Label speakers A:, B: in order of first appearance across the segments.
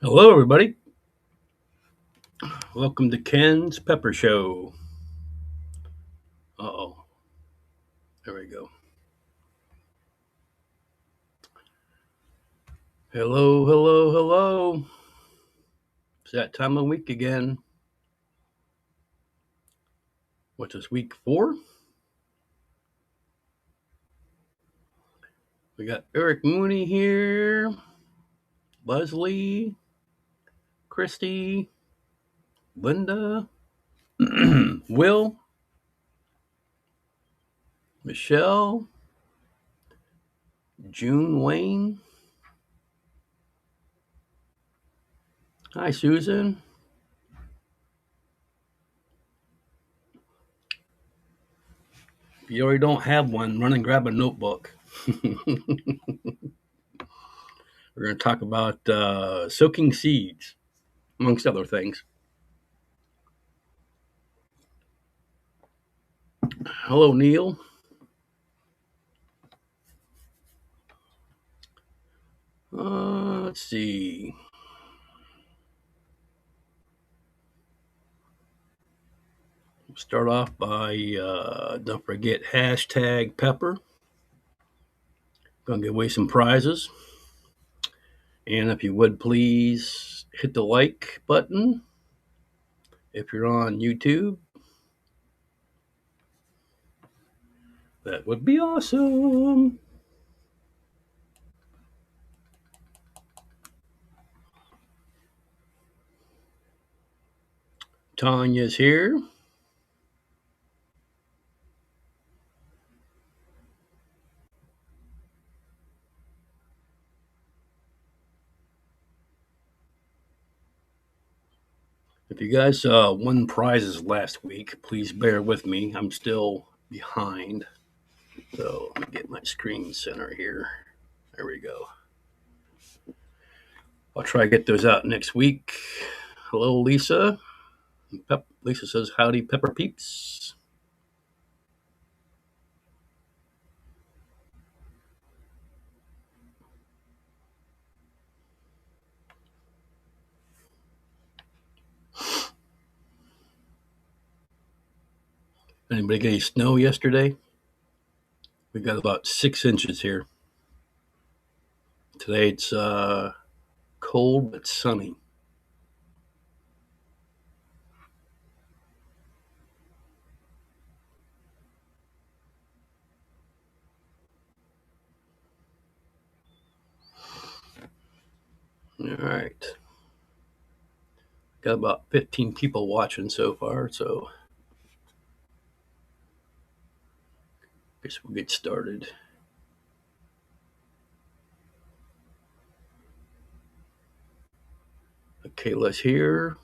A: Hello, everybody. Welcome to Ken's Pepper Show. Uh-oh. There we go. Hello, hello, hello. It's that time of week again. What's this, week 4? We got Eric Mooney here, Leslie, Christy, Linda, Will, Michelle, June Wayne. Hi, Susan. If you already don't have one, run and grab a notebook. We're going to talk about soaking seeds, amongst other things. Hello, Neil. Let's see. Start off by don't forget hashtag pepper. Gonna give away some prizes. And if you would please hit the like button if you're on YouTube. That would be awesome. Tanya's here. If you guys won prizes last week, please bear with me. I'm still behind. So let me get my screen center here. There we go. I'll try to get those out next week. Hello, Lisa. Lisa says, howdy, Pepper Peeps. Anybody get any snow yesterday? We got about 6 inches here. Today it's cold but sunny. All right. Got about 15 people watching so far, so I guess we'll get started. Okay, let's hear.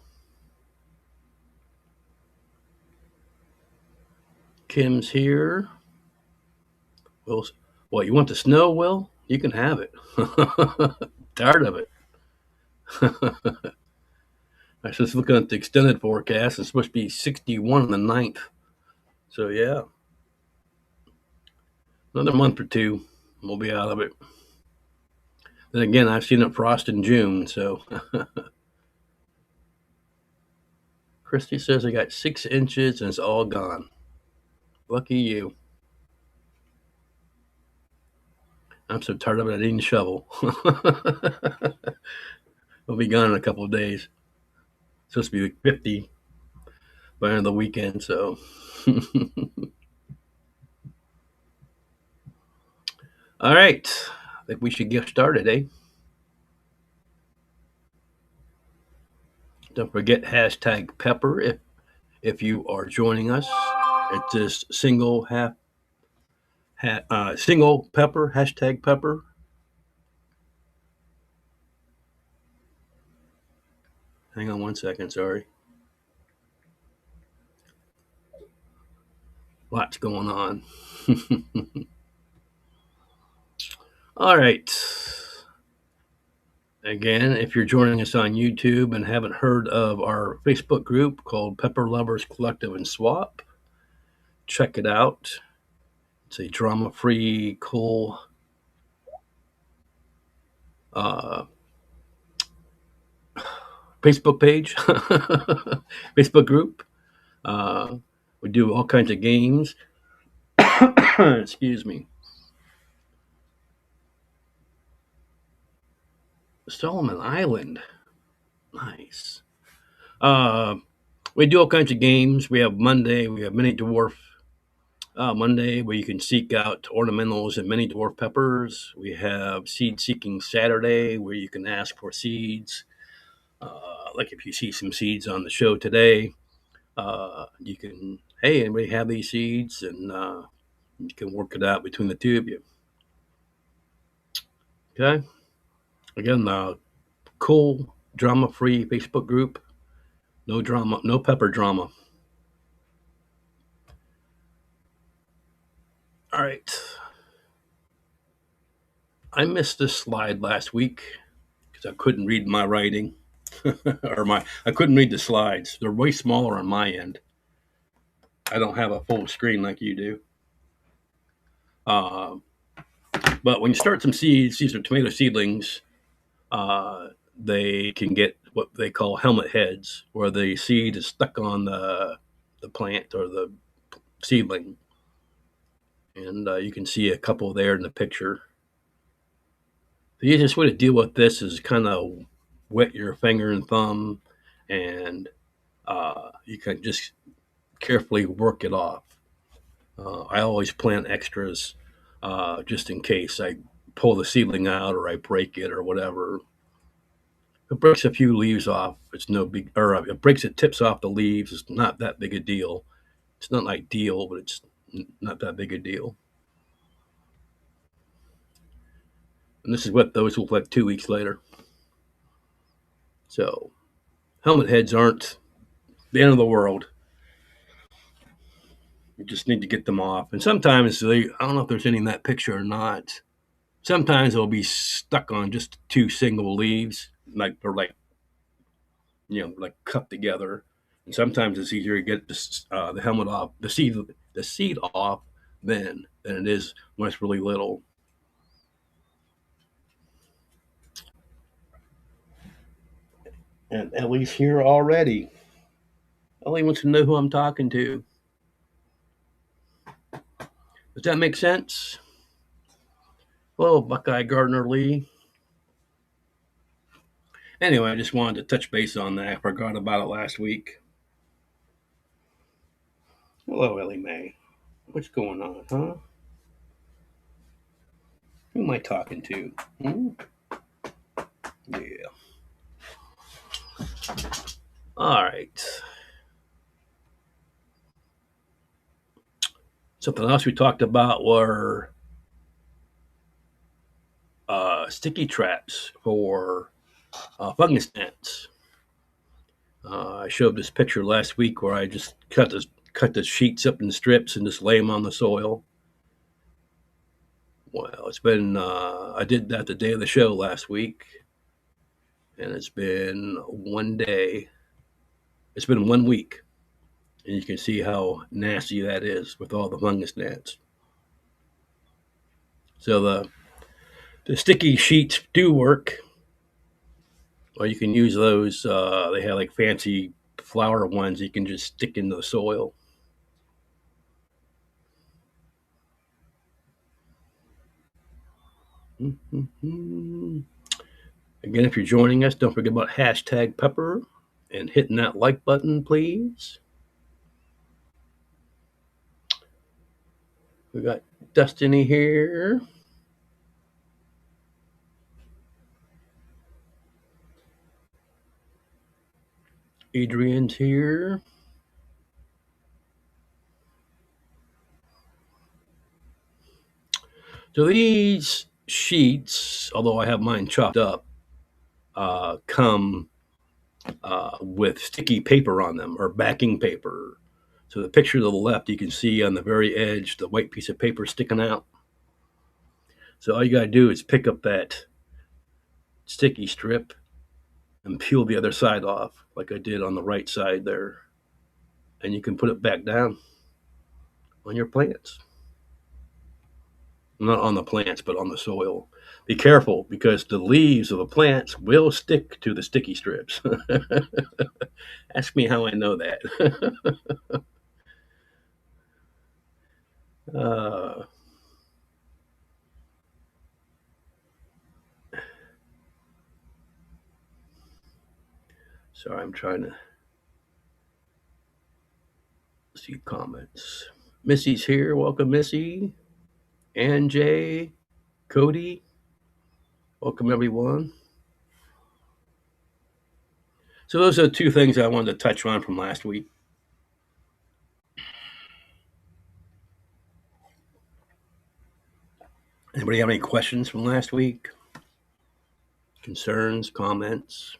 A: Kim's here. Will, what, you want the snow, Will? You can have it. Tired of it. I was just looking at the extended forecast. It's supposed to be 61 on the 9th. So, yeah. Another month or two, we'll be out of it. Then again, I've seen it frost in June, so. Christy says I got 6 inches and it's all gone. Lucky you. I'm so tired of it, I didn't shovel. It'll be gone in a couple of days. It's supposed to be like 50 by the end of the weekend, so. All right. I think we should get started, eh? Don't forget hashtag pepper if you are joining us. It's just single single pepper, hashtag pepper. Hang on 1 second, sorry. Lots going on. All right. Again, if you're joining us on YouTube and haven't heard of our Facebook group called Pepper Lovers Collective and Swap, check it out. It's a drama-free, cool Facebook page, Facebook group. We do all kinds of games. Excuse me. Solomon Island. Nice. Uh, we do all kinds of games. We have Monday. We have Mini Dwarf Monday, where you can seek out ornamentals and mini dwarf peppers. We have Seed Seeking Saturday, where you can ask for seeds. Like if you see some seeds on the show today, you can, hey, anybody have these seeds? And you can work it out between the two of you. Okay. Again, cool, drama-free Facebook group. No drama, no pepper drama. All right. I missed this slide last week because I couldn't read my writing. I couldn't read the slides. They're way smaller on my end. I don't have a full screen like you do. But when you start some seeds, these are tomato seedlings. They can get what they call helmet heads, where the seed is stuck on the plant or the seedling, and you can see a couple there in the picture. The easiest way to deal with this is kind of wet your finger and thumb, and you can just carefully work it off. I always plant extras just in case I pull the seedling out or I break it or whatever. If it breaks a few leaves off, it's no big, or if it breaks the tips off the leaves, it's not that big a deal. It's not ideal, but it's not that big a deal. And this is what those look like 2 weeks later. So helmet heads aren't the end of the world. You just need to get them off. And sometimes I don't know if there's any in that picture or not. Sometimes they'll be stuck on just two single leaves, like they're like cut together. And sometimes it's easier to get the helmet off, the seed off than it is when it's really little. And Ellie's here already. Ellie wants to know who I'm talking to. Does that make sense? Hello, Buckeye Gardner Lee. Anyway, I just wanted to touch base on that. I forgot about it last week. Hello, Ellie Mae. What's going on, huh? Who am I talking to? Yeah. All right. Something else we talked about were sticky traps for fungus gnats. I showed this picture last week where I just cut the sheets up in strips and just lay them on the soil. Well, it's been I did that the day of the show last week, and it's been 1 day. It's been 1 week, and you can see how nasty that is with all the fungus gnats. So the sticky sheets do work, or you can use those. They have like fancy flower ones you can just stick into the soil. Mm-hmm. Again, if you're joining us, don't forget about hashtag pepper and hitting that like button, please. We got Destiny here. Adrian's here. So these sheets, although I have mine chopped up, come with sticky paper on them or backing paper. So the picture to the left, you can see on the very edge the white piece of paper sticking out. So all you got to do is pick up that sticky strip and peel the other side off, like I did on the right side there. And you can put it back down on your plants. Not on the plants, but on the soil. Be careful because the leaves of the plants will stick to the sticky strips. Ask me how I know that. uh, sorry, I'm trying to see comments. Missy's here. Welcome, Missy. And Jay, Cody. Welcome, everyone. So those are the two things I wanted to touch on from last week. Anybody have any questions from last week? Concerns, comments?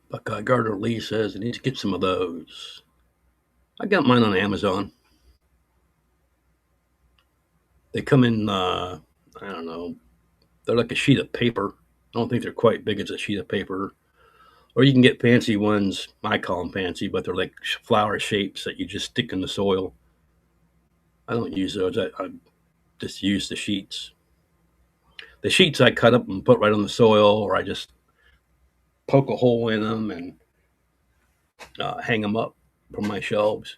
A: Buckeye Gardner Lee says I need to get some of those. I got mine on Amazon. They come in, I don't know, they're like a sheet of paper. I don't think they're quite big as a sheet of paper. Or you can get fancy ones. I call them fancy, but they're like flower shapes that you just stick in the soil. I don't use those. I just use the sheets. The sheets I cut up and put right on the soil, or I just poke a hole in them and hang them up from my shelves.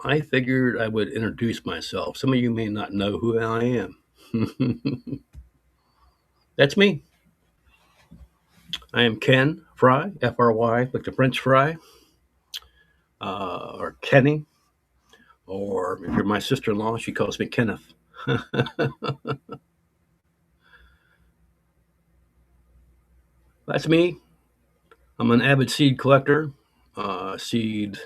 A: I figured I would introduce myself. Some of you may not know who I am. That's me. I am Ken Fry, Fry, like the French fry, or Kenny, or if you're my sister-in-law, she calls me Kenneth. That's me. I'm an avid seed collector, seed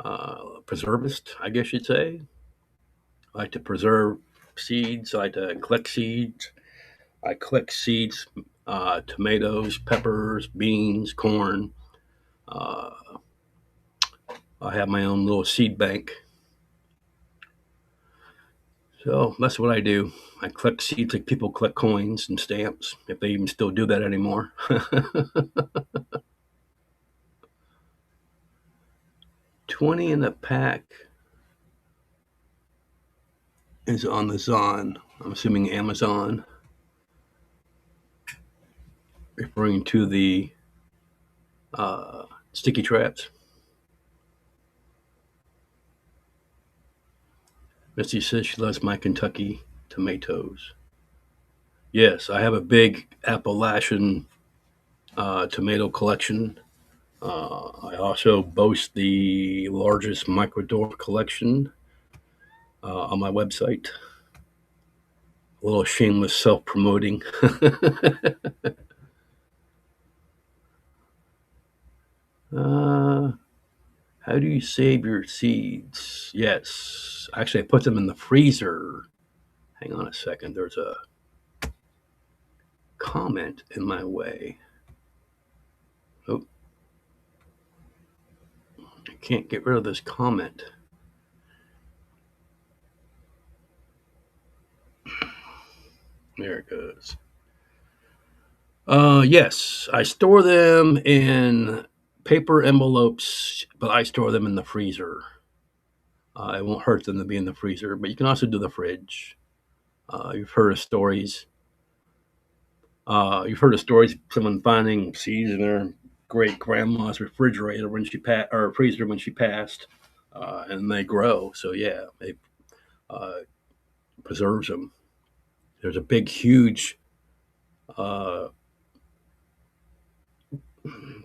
A: preservist, I guess you'd say. I like to preserve seeds. I like to collect seeds. I collect seeds, tomatoes, peppers, beans, corn. Uh, I have my own little seed bank. So that's what I do. I collect seeds like people collect coins and stamps, if they even still do that anymore. 20 in a pack is on the Zon. I'm assuming Amazon, referring to the sticky traps. Missy says she loves my Kentucky tomatoes. Yes, I have a big Appalachian tomato collection. I also boast the largest microdwarf collection on my website. A little shameless self-promoting. How do you save your seeds? Yes, actually, I put them in the freezer. Hang on a second. There's a comment in my way. Oh, I can't get rid of this comment. There it goes. Yes, I store them in paper envelopes, but I store them in the freezer. It won't hurt them to be in the freezer, but you can also do the fridge. You've heard of stories. You've heard of stories of someone finding seeds in their great grandma's refrigerator when she or freezer when she passed, and they grow. So yeah, it preserves them. There's a big, huge uh,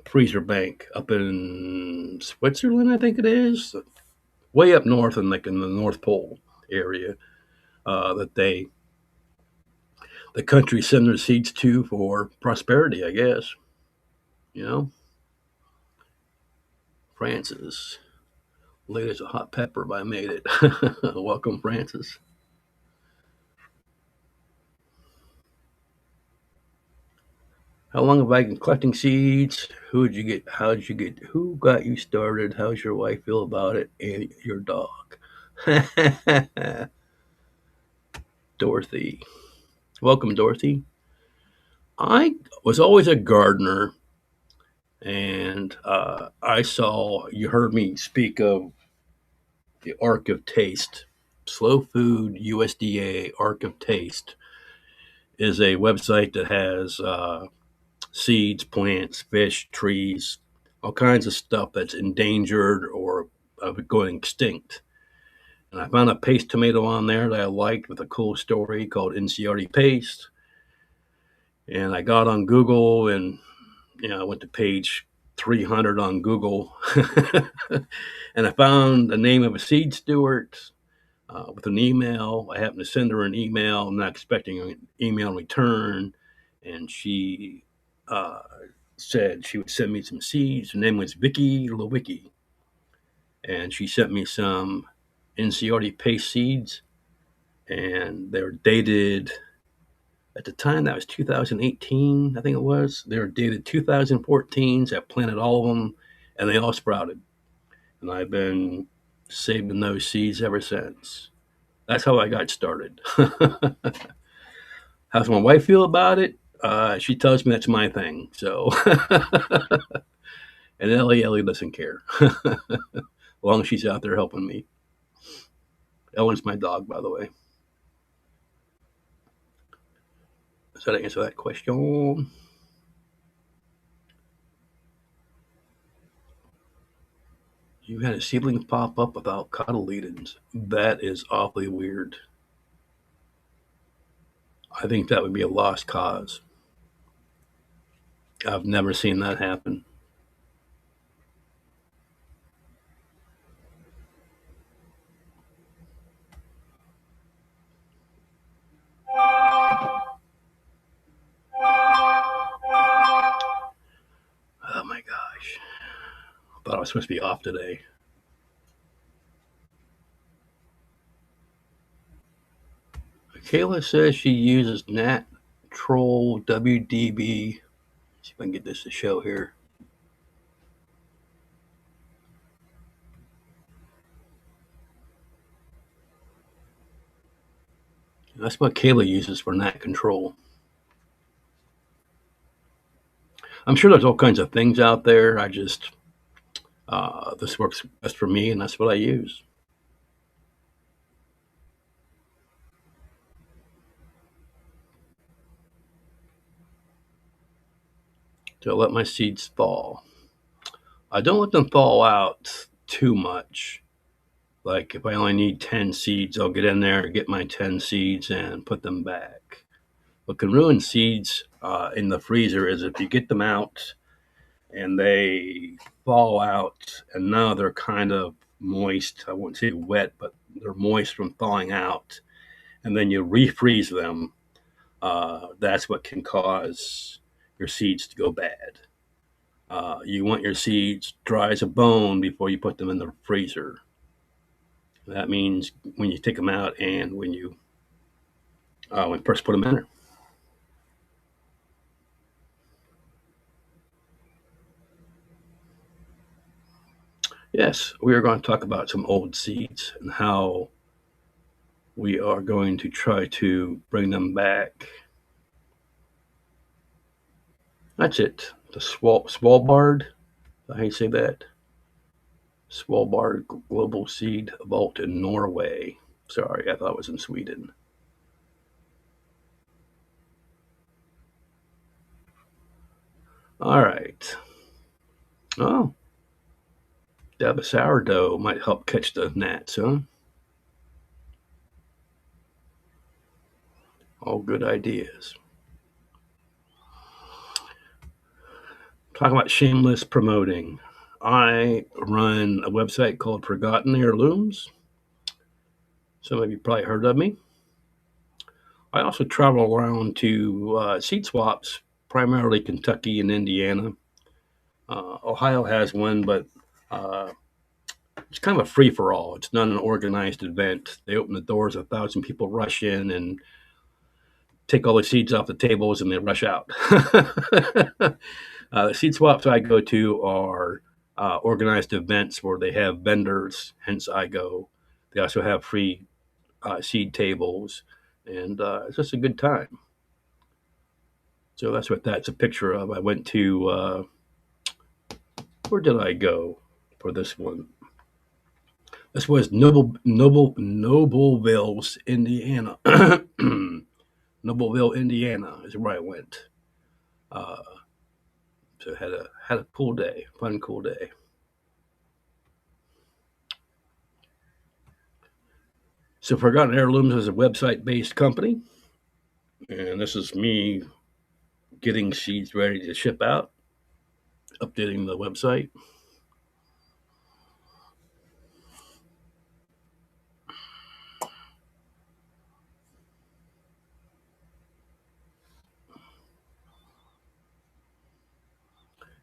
A: freezer bank up in Switzerland, I think it is, way up north, and like in the North Pole area, that the country send their seeds to for prosperity, I guess. You know, Francis, late as a hot pepper, but I made it. Welcome, Francis. How long have I been collecting seeds? Who did you get? How did you get? Who got you started? How's your wife feel about it? And your dog. Dorothy. Welcome, Dorothy. I was always a gardener, and I saw, you heard me speak of the Arc of Taste. Slow Food USDA Arc of Taste is a website that has seeds, plants, fish, trees, all kinds of stuff that's endangered or going extinct. And I found a paste tomato on there that I liked with a cool story called NCRD Paste. And I got on Google and I went to page 300 on Google and I found the name of a seed steward with an email. I happened to send her an email. I'm not expecting an email return. And she uh, said she would send me some seeds. Her name was Vicky Lewicki. And she sent me some NCRD paste seeds. And they're dated, at the time, that was 2018, I think it was. They were dated 2014. So I planted all of them and they all sprouted. And I've been saving those seeds ever since. That's how I got started. How's my wife feel about it? She tells me that's my thing. So, and Ellie doesn't care. As long as she's out there helping me. Ellen's my dog, by the way. Does that answer that question? You had a seedling pop up without cotyledons. That is awfully weird. I think that would be a lost cause. I've never seen that happen. Oh my gosh. I thought I was supposed to be off today. Kayla says she uses Nat Troll WDB. See if I can get this to show here. That's what Kayla uses for gnat control. I'm sure there's all kinds of things out there. This works best for me, and that's what I use. To let my seeds thaw. I don't let them thaw out too much. Like if I only need 10 seeds, I'll get in there, get my 10 seeds, and put them back. What can ruin seeds in the freezer is if you get them out and they thaw out, and now they're kind of moist. I wouldn't say wet, but they're moist from thawing out. And then you refreeze them. That's what can cause your seeds to go bad. You want your seeds dry as a bone before you put them in the freezer. That means when you take them out and when you first put them in there. Yes, we are going to talk about some old seeds and how we are going to try to bring them back. That's it. The Svalbard, how you say that? Svalbard Global Seed Vault in Norway. Sorry, I thought it was in Sweden. All right. Oh, dab of sourdough might help catch the gnats, huh? All good ideas. Talking about shameless promoting. I run a website called Forgotten Heirlooms. Some of you probably heard of me. I also travel around to seed swaps, primarily Kentucky and Indiana. Ohio has one, but uh, it's kind of a free for all. It's not an organized event. They open the doors, 1,000 people rush in, and take all the seeds off the tables and they rush out. The seed swaps I go to are organized events where they have vendors, hence I go. They also have free seed tables, and it's just a good time. So that's what that's a picture of. I went to, where did I go for this one? This was Nobleville, Indiana. Nobleville, Indiana is where I went. Uh, so had a cool day, fun cool day. So Forgotten Heirlooms is a website-based company, and this is me getting seeds ready to ship out, updating the website.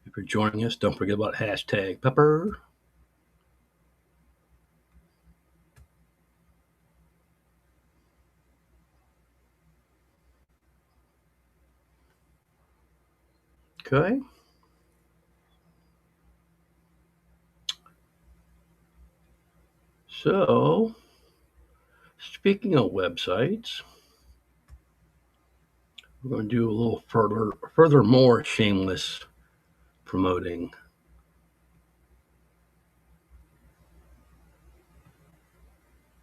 A: If you're joining us, don't forget about hashtag pepper. Okay. So, speaking of websites, we're going to do a little furthermore shameless promoting.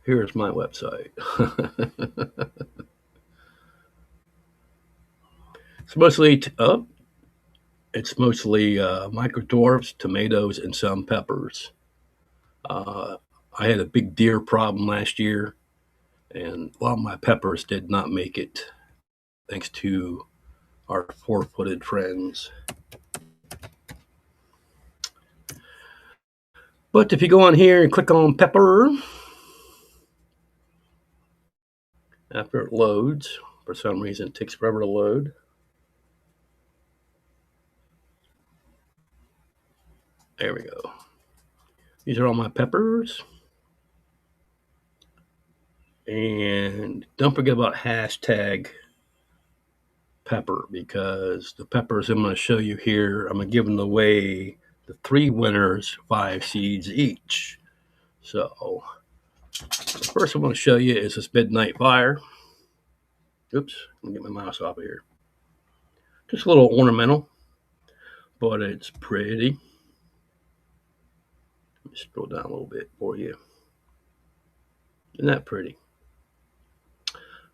A: Here's my website. It's mostly microdwarfs, tomatoes, and some peppers. Uh, I had a big deer problem last year, and a lot of my peppers did not make it, thanks to our four-footed friends. But if you go on here and click on pepper, after it loads, for some reason it takes forever to load. There we go. These are all my peppers. And don't forget about hashtag pepper, because the peppers I'm going to show you here, I'm going to give them away, the 3 winners, 5 seeds each. So the first I'm going to show you is this Midnight Fire. Oops, let me get my mouse off of here. Just a little ornamental, but it's pretty. Let me scroll down a little bit for you. Isn't that pretty?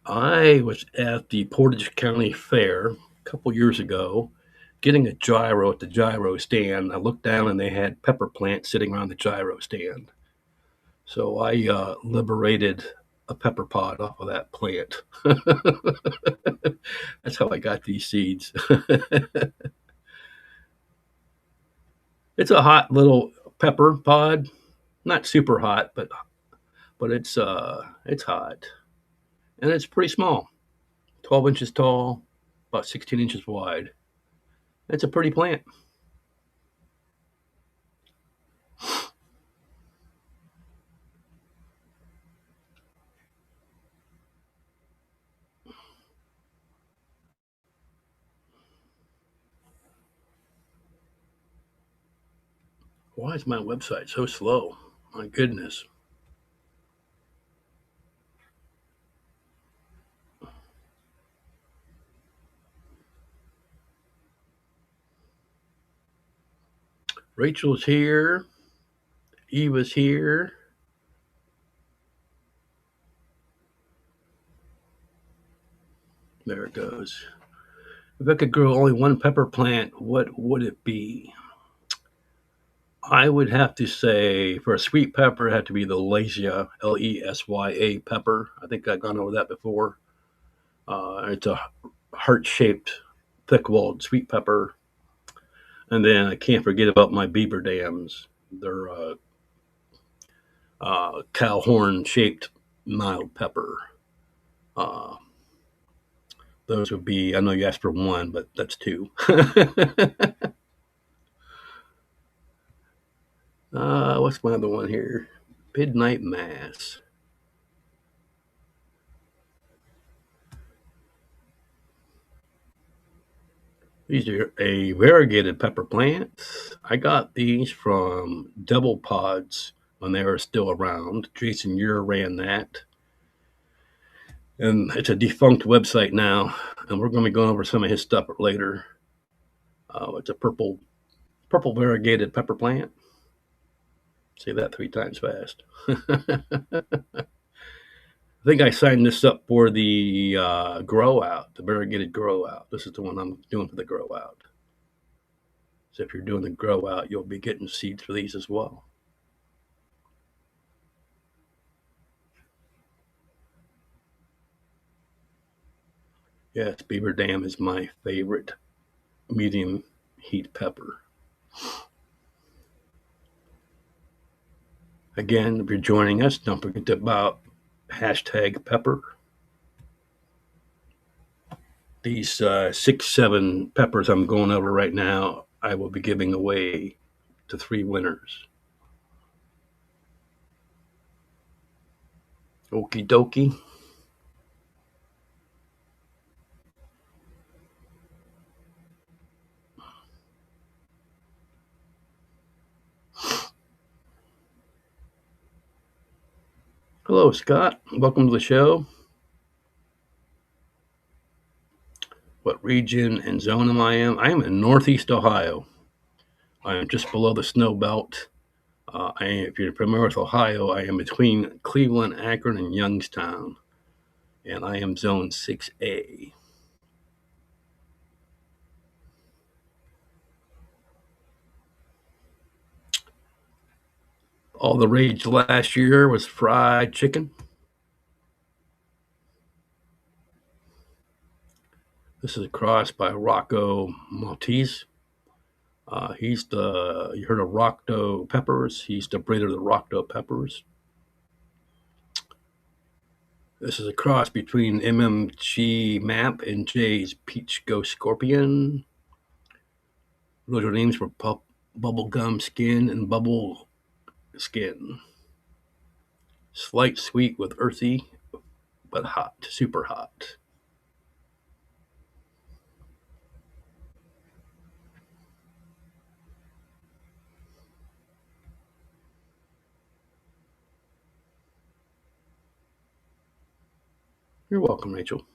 A: I was at the Portage County Fair a couple years ago getting a gyro at the gyro stand. I looked down and they had pepper plants sitting around the gyro stand. So I liberated a pepper pod off of that plant. That's how I got these seeds. It's a hot little pepper pod, not super hot, but it's hot, and it's pretty small, 12 inches tall, about 16 inches wide. It's a pretty plant. Why is my website so slow? My goodness. Rachel's here. Eva's here. There it goes. If I could grow only one pepper plant, what would it be? I would have to say for a sweet pepper, it had to be the Lesya, Lesya pepper. I think I've gone over that before. It's a heart-shaped, thick-walled sweet pepper. And then I can't forget about my beaver dams. They're cow horn-shaped mild pepper. Uh, those would be, I know you asked for one, but that's 2. What's my other one here? Midnight Mass. These are a variegated pepper plants. I got these from Double Pods when they were still around. Jason Ure ran that. And it's a defunct website now. And we're going to be going over some of his stuff later. It's a purple variegated pepper plant. Say that 3 times fast. I think I signed this up for the grow out, the variegated grow out. This is the one I'm doing for the grow out. So if you're doing the grow out, you'll be getting seeds for these as well. Yes, Beaver Dam is my favorite medium heat pepper. Again, if you're joining us, don't forget about #pepper. These 6-7 peppers I'm going over right now, I will be giving away to 3 winners. Okie dokie. Hello, Scott. Welcome to the show. What region and zone am I in? I am in Northeast Ohio. I am just below the snow belt. If you're familiar with Ohio, I am between Cleveland, Akron, and Youngstown. And I am zone 6A. All the rage last year was fried chicken. This is a cross by Rocco Maltese. You heard of Rocco peppers. He's the breeder of the Rocco peppers. This is a cross between MMG Map and Jay's Peach Ghost Scorpion. Those are names for bubblegum skin and bubble skin. Slight sweet with earthy, but hot, super hot. You're welcome, Rachel.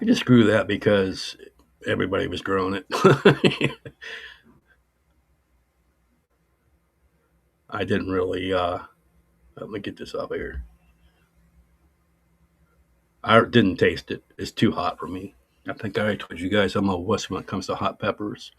A: I just grew that because everybody was growing it. I didn't really. Let me get this off here. I didn't taste it. It's too hot for me. I think I told you guys I'm a wuss when it comes to hot peppers.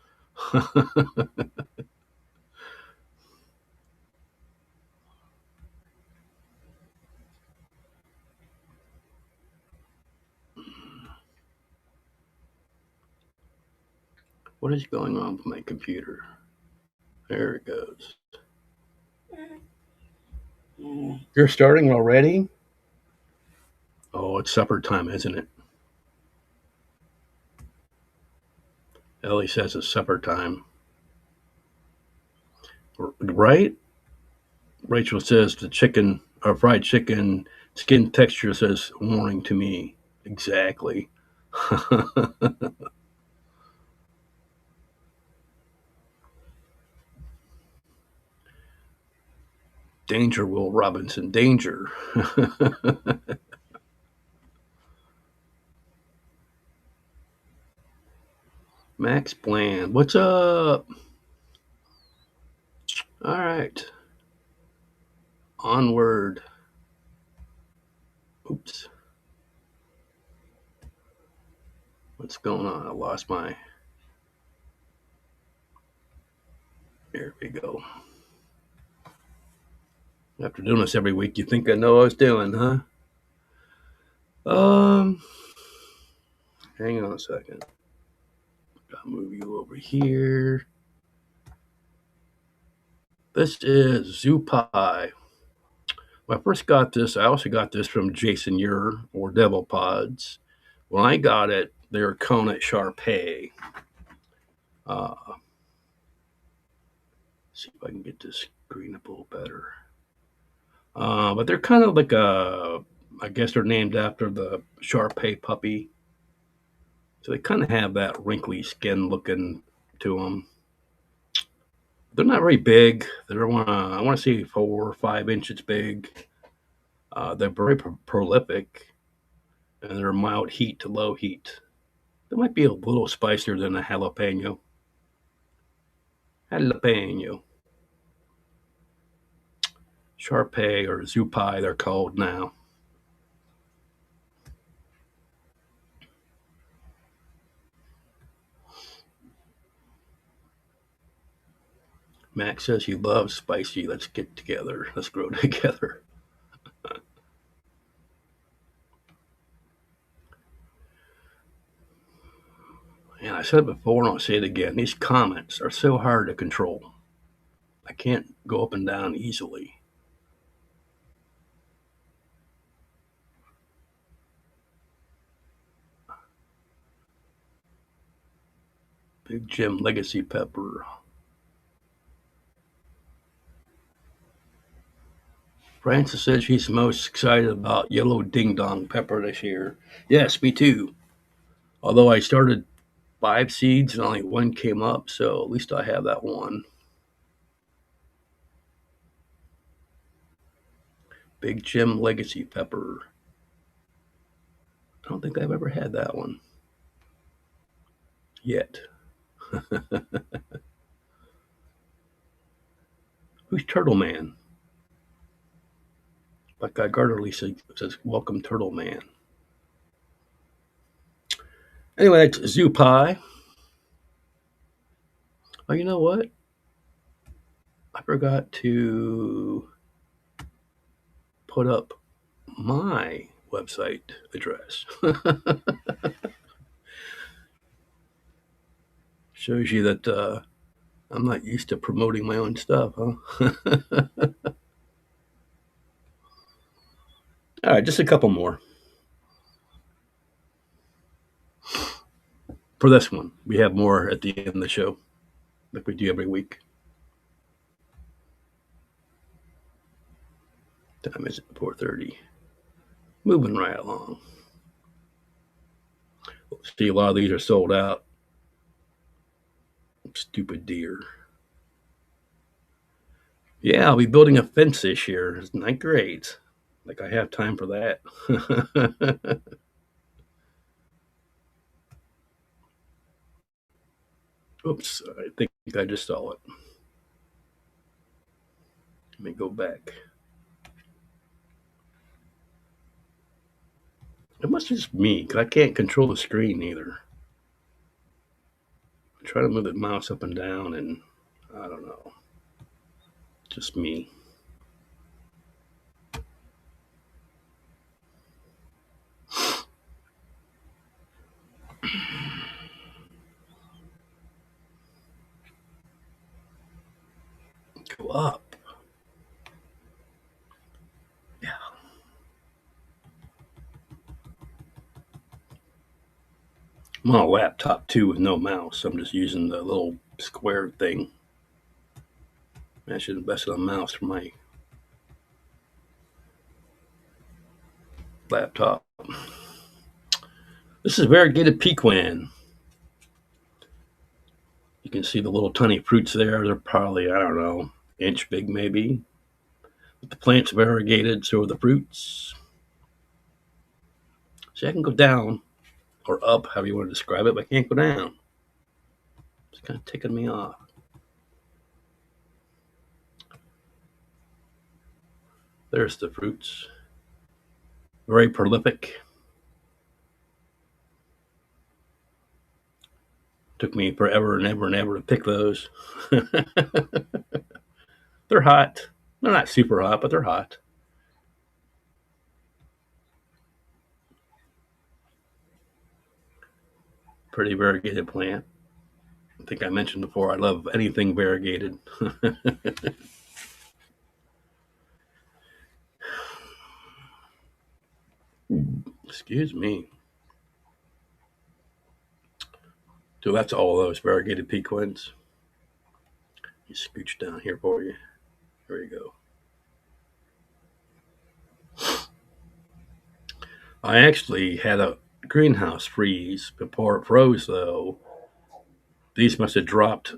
A: What is going on with my computer? There it goes. You're starting already? Oh, it's supper time, isn't it? Ellie says it's supper time. Right? Rachel says the chicken or fried chicken skin texture says warning to me. Exactly. Danger, Will Robinson. Danger. Max Bland. What's up? All right. Onward. Oops. What's going on? I lost my. There we go. After doing this every week, you think I know what I was doing, huh? Hang on a second. I'll move you over here. This is Zoo Pie. When I first got this, I also got this from Jason Ure or Devil Pods. When I got it, they were Kona Sharpay. See if I can get this screen up a little better. But they're kind of like a I guess they're named after the Shar-Pei puppy. So they kind of have that wrinkly skin looking to them. They're not very big. They're I want to say 4 or 5 inches big. They're very prolific, and they're mild heat to low heat. They might be a little spicier than a jalapeno. Jalapeno. Shar-Pei or Zupai, they're called now. Max says he loves spicy. Let's get together. Let's grow together. And I said it before and I'll say it again. These comments are so hard to control. I can't go up and down easily. Big Jim Legacy Pepper. Francis says she's most excited about Yellow Ding Dong Pepper this year. Yes, me too. Although I started 5 seeds and only one came up, so at least I have that one. Big Jim Legacy Pepper. I don't think I've ever had that one yet. Who's Turtle Man? Like Guy Gardnerly says, welcome Turtle Man. Anyway, that's Zoo Pie. Oh, you know what? I forgot to put up my website address. Shows you that I'm not used to promoting my own stuff, huh? All right, just a couple more. For this one, we have more at the end of the show, like we do every week. Time is 4:30. Moving right along. See, a lot of these are sold out. Stupid deer. Yeah, I'll be building a fence this year. It's not great. Like I have time for that. Oops, I think I just saw it. Let me go back. It must be just me, because I can't control the screen either. I try to move the mouse up and down, and I don't know. Just me. Go up. Yeah. I'm on a laptop too with no mouse. I'm just using the little square thing. I should invest in a mouse for my laptop. This is variegated pecan. You can see the little tiny fruits there. They're probably, I don't know, inch big maybe. But the plant's variegated, so are the fruits. See, I can go down or up, however you want to describe it, but I can't go down. It's kind of ticking me off. There's the fruits. Very prolific. Took me forever and ever and ever to pick those. They're hot. They're not super hot, but they're hot. Pretty variegated plant. I think I mentioned before, I love anything variegated. Excuse me. So that's all those variegated pecans. You scooch down here for you. There you go. I actually had a greenhouse freeze before it froze, though. These must have dropped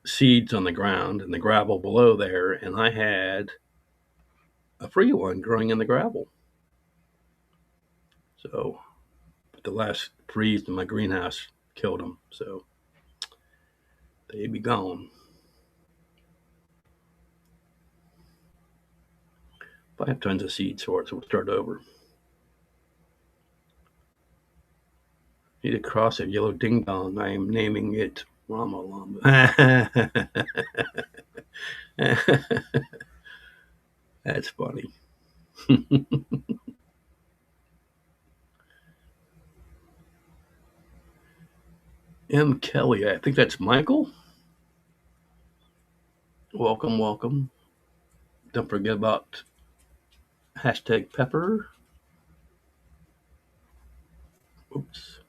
A: seeds on the ground and the gravel below there, and I had a free one growing in the gravel. So the last freeze in my greenhouse killed them, so they'd be gone. But I have tons of seeds for it, so we'll start over. Need to cross a yellow ding dong. I am naming it Rama Llama. That's funny. M. Kelly, I think that's Michael. Welcome, welcome. Don't forget about hashtag pepper. Oops.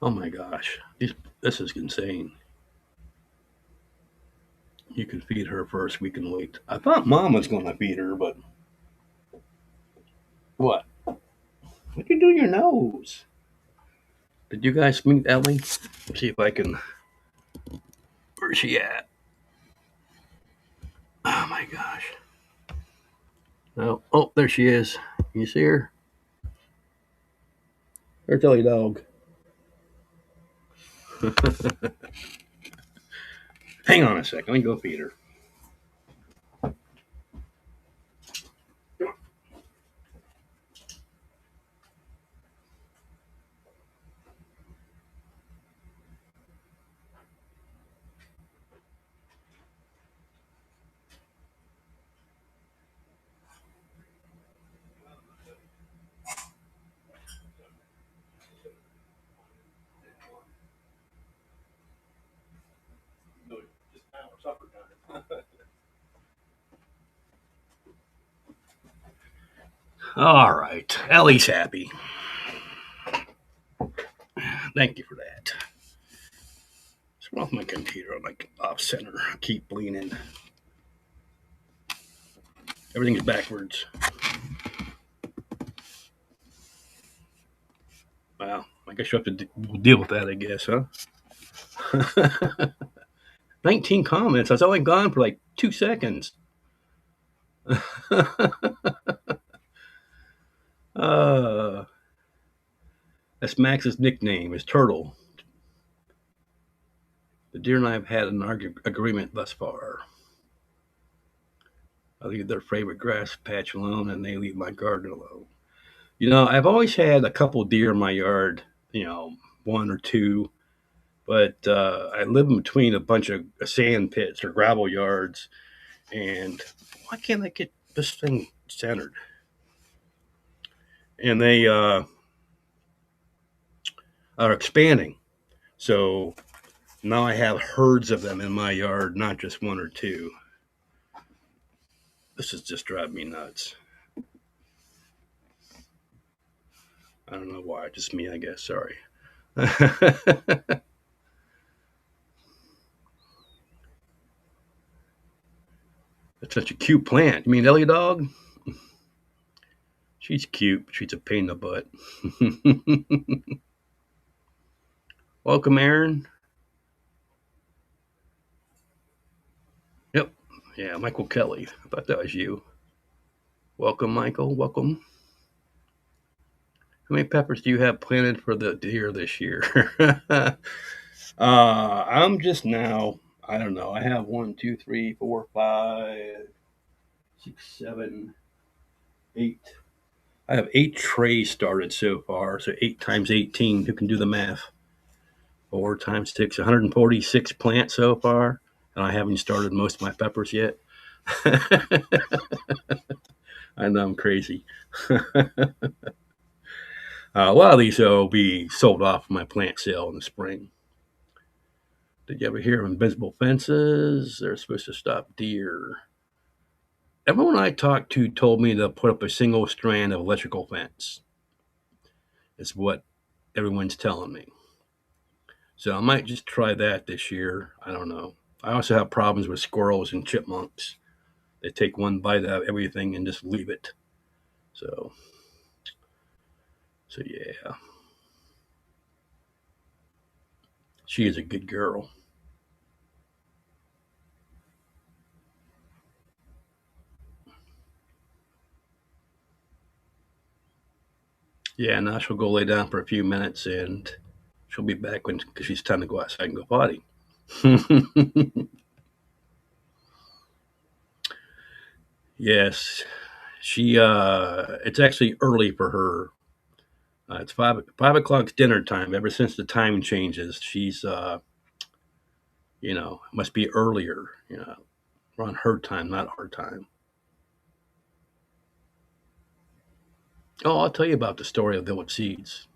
A: Oh my gosh. This is insane. You can feed her first. We can wait. I thought Mom was going to feed her, but what? What you do your nose? Did you guys meet Ellie? Let's see if I can. Where's she at? Oh my gosh. Oh, there she is. You see her? There's Ellie dog. Hang on a second. Let me go feed her. All right. Ellie's happy. Thank you for that. What's wrong with my computer? I'm like off center. I keep leaning. Everything's backwards. Wow. I guess you have to deal with that, I guess, huh? 19 comments. I was only gone for like 2 seconds. uh, that's Max's nickname, is Turtle. The deer and I have had an agreement thus far. I leave their favorite grass patch alone and they leave my garden alone. I've always had a couple deer in my yard, one or two, but I live in between a bunch of sand pits or gravel yards. And why can't I get this thing centered? And they are expanding. So now I have herds of them in my yard, not just one or two. This is just driving me nuts. I don't know why. Just me, I guess. Sorry. That's such a cute plant. You mean Ellie dog? She's cute, but she's a pain in the butt. Welcome, Aaron. Yep. Yeah, Michael Kelly. I thought that was you. Welcome, Michael. Welcome. How many peppers do you have planted for the deer this year? I'm just now. I don't know. I have 1, 2, 3, 4, 5, 6, 7, 8. I have 8 trays started so far. So 8 times 18. Who can do the math? 4 times 6, 146 plants so far. And I haven't started most of my peppers yet. I know I'm crazy. A lot of these will be sold off my plant sale in the spring. Did you ever hear of invisible fences? They're supposed to stop deer. Everyone I talked to told me to put up a single strand of electrical fence. It's what everyone's telling me. So I might just try that this year. I don't know. I also have problems with squirrels and chipmunks. They take one bite out of everything and just leave it. So, so yeah, she is a good girl. Yeah, now she'll go lay down for a few minutes and she'll be back when because she's time to go outside and go potty. Yes, she. It's actually early for her. It's five o'clock's dinner time. Ever since the time changes, she's must be earlier. Around her time, not our time. Oh, I'll tell you about the story of Village Seeds.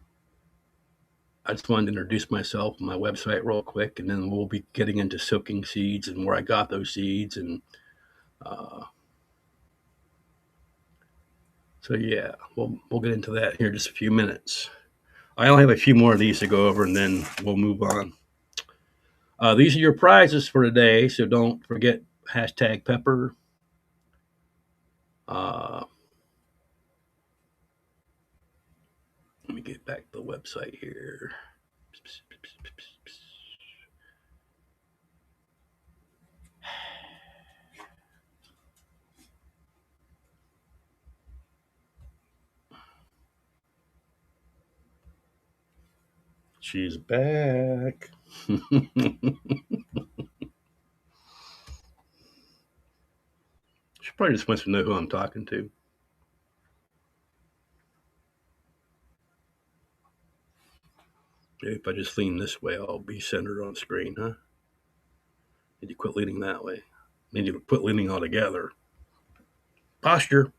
A: I just wanted to introduce myself and my website real quick, and then we'll be getting into soaking seeds and where I got those seeds. And uh, so, yeah, we'll get into that here in just a few minutes. I only have a few more of these to go over, and then we'll move on. These are your prizes for today, so don't forget hashtag pepper. Uh, Let me get back to the website here. She's back. She probably just wants to know who I'm talking to. Maybe if I just lean this way, I'll be centered on screen, huh? Need to quit leaning that way. Need to quit leaning altogether. Posture.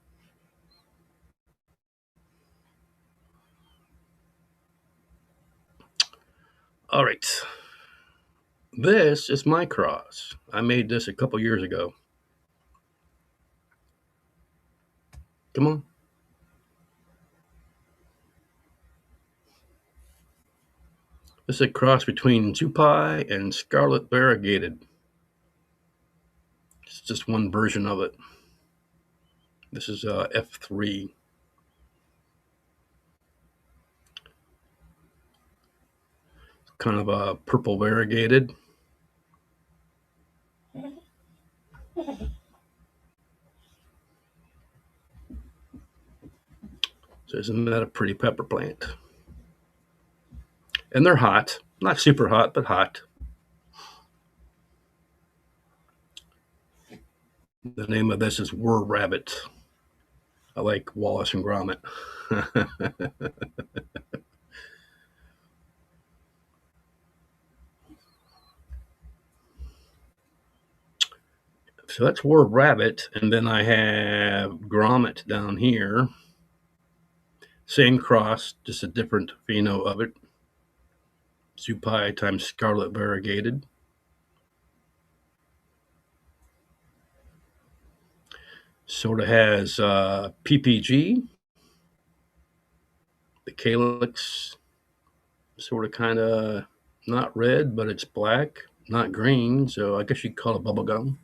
A: All right. This is my cross. I made this a couple years ago. Come on. This is a cross between Zupai and Scarlet Variegated. It's just one version of it. This is F3. Kind of a purple variegated. So isn't that a pretty pepper plant? And they're hot. Not super hot, but hot. The name of this is Whir Rabbit. I like Wallace and Gromit. So that's Whir Rabbit. And then I have Gromit down here. Same cross, just a different pheno of it. Zupai times Scarlet Variegated. Sort of has PPG, the calyx, sort of kind of not red, but it's black, not green. So I guess you'd call it bubblegum.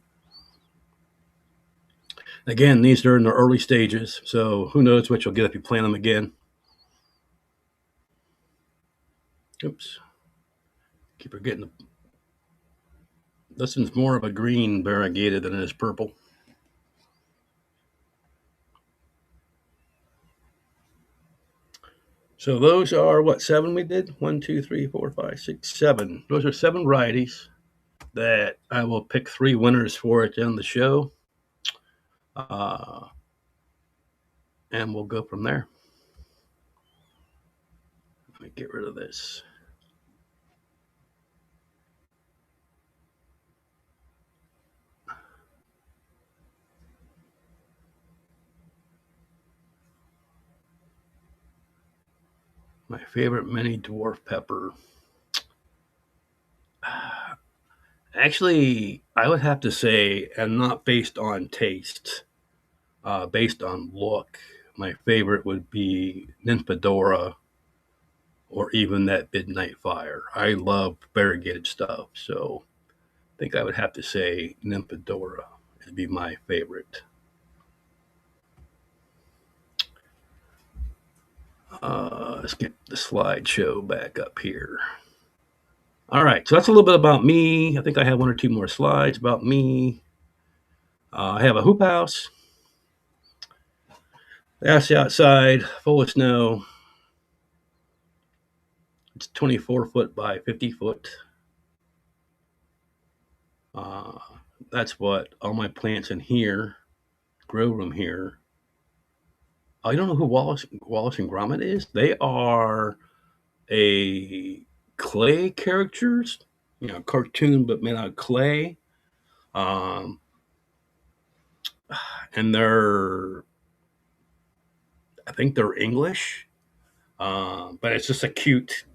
A: Again, these are in the early stages, so who knows what you'll get if you plant them again. Oops. Keep forgetting. This one's more of a green variegated than it is purple. So those are what, 7 we did? 1, 2, 3, 4, 5, 6, 7. Those are 7 varieties that I will pick 3 winners for at the end of the show. And we'll go from there. Let me get rid of this. My favorite mini dwarf pepper. Actually, I would have to say, and not based on taste, based on look, my favorite would be Nymphadora or even that Midnight Fire. I love variegated stuff, so I think I would have to say Nymphadora. would be my favorite. Let's get the slideshow back up here. All right, so that's a little bit about me. I think I have one or two more slides about me. I have a hoop house. That's the outside, full of snow. It's 24 foot by 50 foot. Uh, that's what all my plants in here, grow room here. I don't know who Wallace and Gromit is. They are a clay characters, cartoon but made out of clay. Um, and I think they're English, but it's just a cute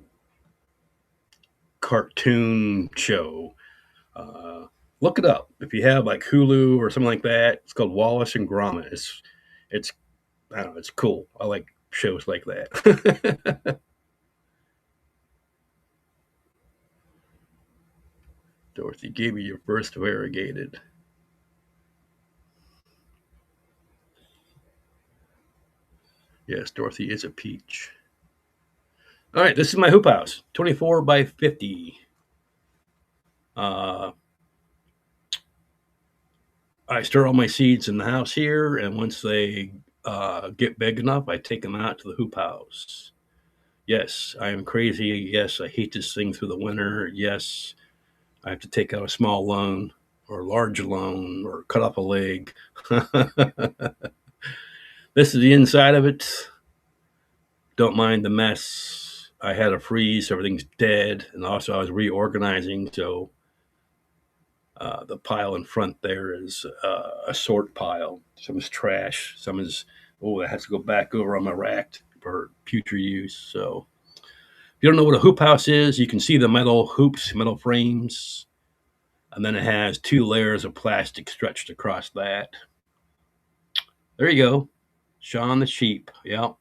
A: cartoon show. Uh, Look it up if you have like Hulu or something like that. It's called Wallace and Gromit. It's I don't know. It's cool. I like shows like that. Dorothy gave you your first variegated. Yes, Dorothy is a peach. All right, this is my hoop house, 24 by 50. Uh, I store all my seeds in the house here, and once they get big enough, I take them out to the hoop house. Yes, I am crazy. Yes, I hate this thing through the winter. Yes, I have to take out a small loan or a large loan or cut off a leg. This is the inside of it. Don't mind the mess. I had a freeze. Everything's dead. And also, I was reorganizing. So the pile in front there is a sort pile. Some is trash. Some is, it has to go back over on my rack for future use. So if you don't know what a hoop house is, you can see the metal hoops, metal frames. And then it has 2 layers of plastic stretched across that. There you go. Shaun the sheep. Yep.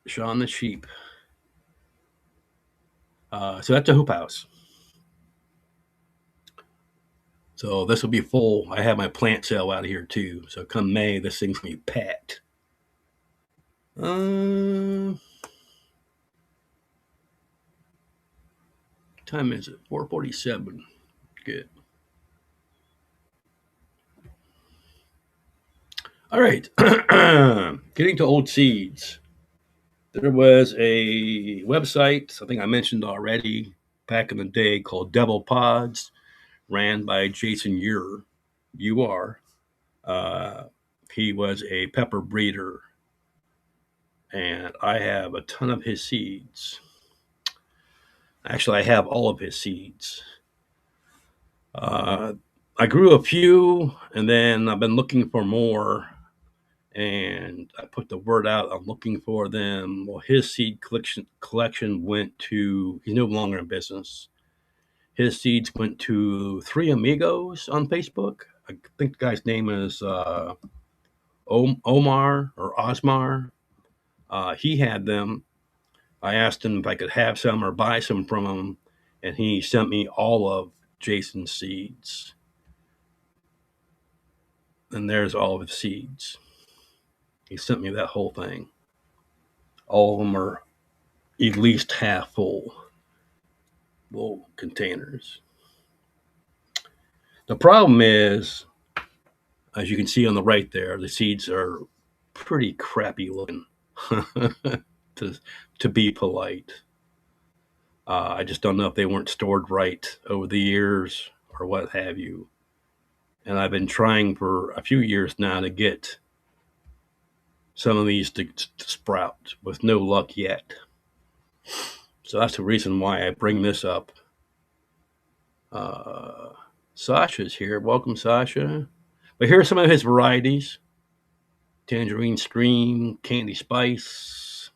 A: Shaun the sheep. So that's a hoop house. So this will be full. I have my plant sale out of here too. So come May, this thing's gonna be packed. Time is it? 4:47. Good. All right. Getting to old seeds. There was a website, I think I mentioned already, back in the day called Devil Pods, ran by Jason UR. He was a pepper breeder, and I have a ton of his seeds. Actually, I have all of his seeds. I grew a few, and then I've been looking for more, and I put the word out. I'm looking for them. Well, his seed collection went to. He's no longer in business. His seeds went to 3 Amigos on Facebook. I think the guy's name is Omar or Osmar. He had them. I asked him if I could have some or buy some from him, and he sent me all of Jason's seeds. And there's all of his seeds. He sent me that whole thing. All of them are at least half full little containers. The problem is, as you can see on the right there, the seeds are pretty crappy looking, to, to be polite. I just don't know if they weren't stored right over the years or what have you. And I've been trying for a few years now to get some of these to sprout with no luck yet. So that's the reason why I bring this up. Sasha's here. Welcome, Sasha. But here are some of his varieties: Tangerine Stream, Candy Spice.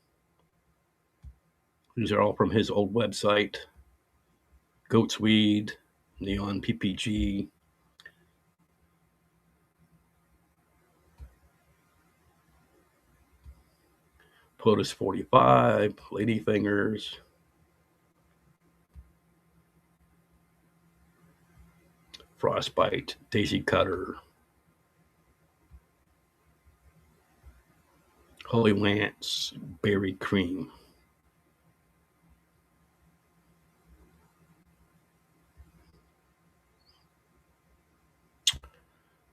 A: These are all from his old website. Goat's Weed, Neon PPG. POTUS 45, Ladyfingers. frostbite, daisy cutter, holy lance, berry cream.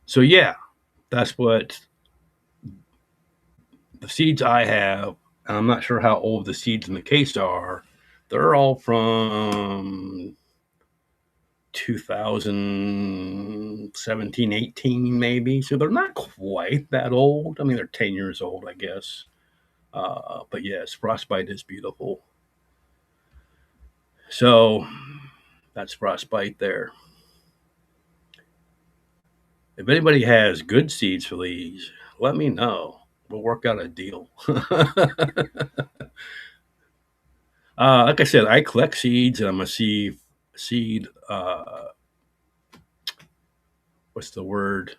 A: So yeah, that's what the seeds I have. And I'm not sure how old the seeds in the case are. They're all from 2017, 18, maybe. So they're not quite that old. I mean, they're 10 years old, I guess. But yes, frostbite is beautiful. So that's frostbite there. If anybody has good seeds for these, let me know. We'll work out a deal. Like I said, I collect seeds, and I'm a seed. What's the word?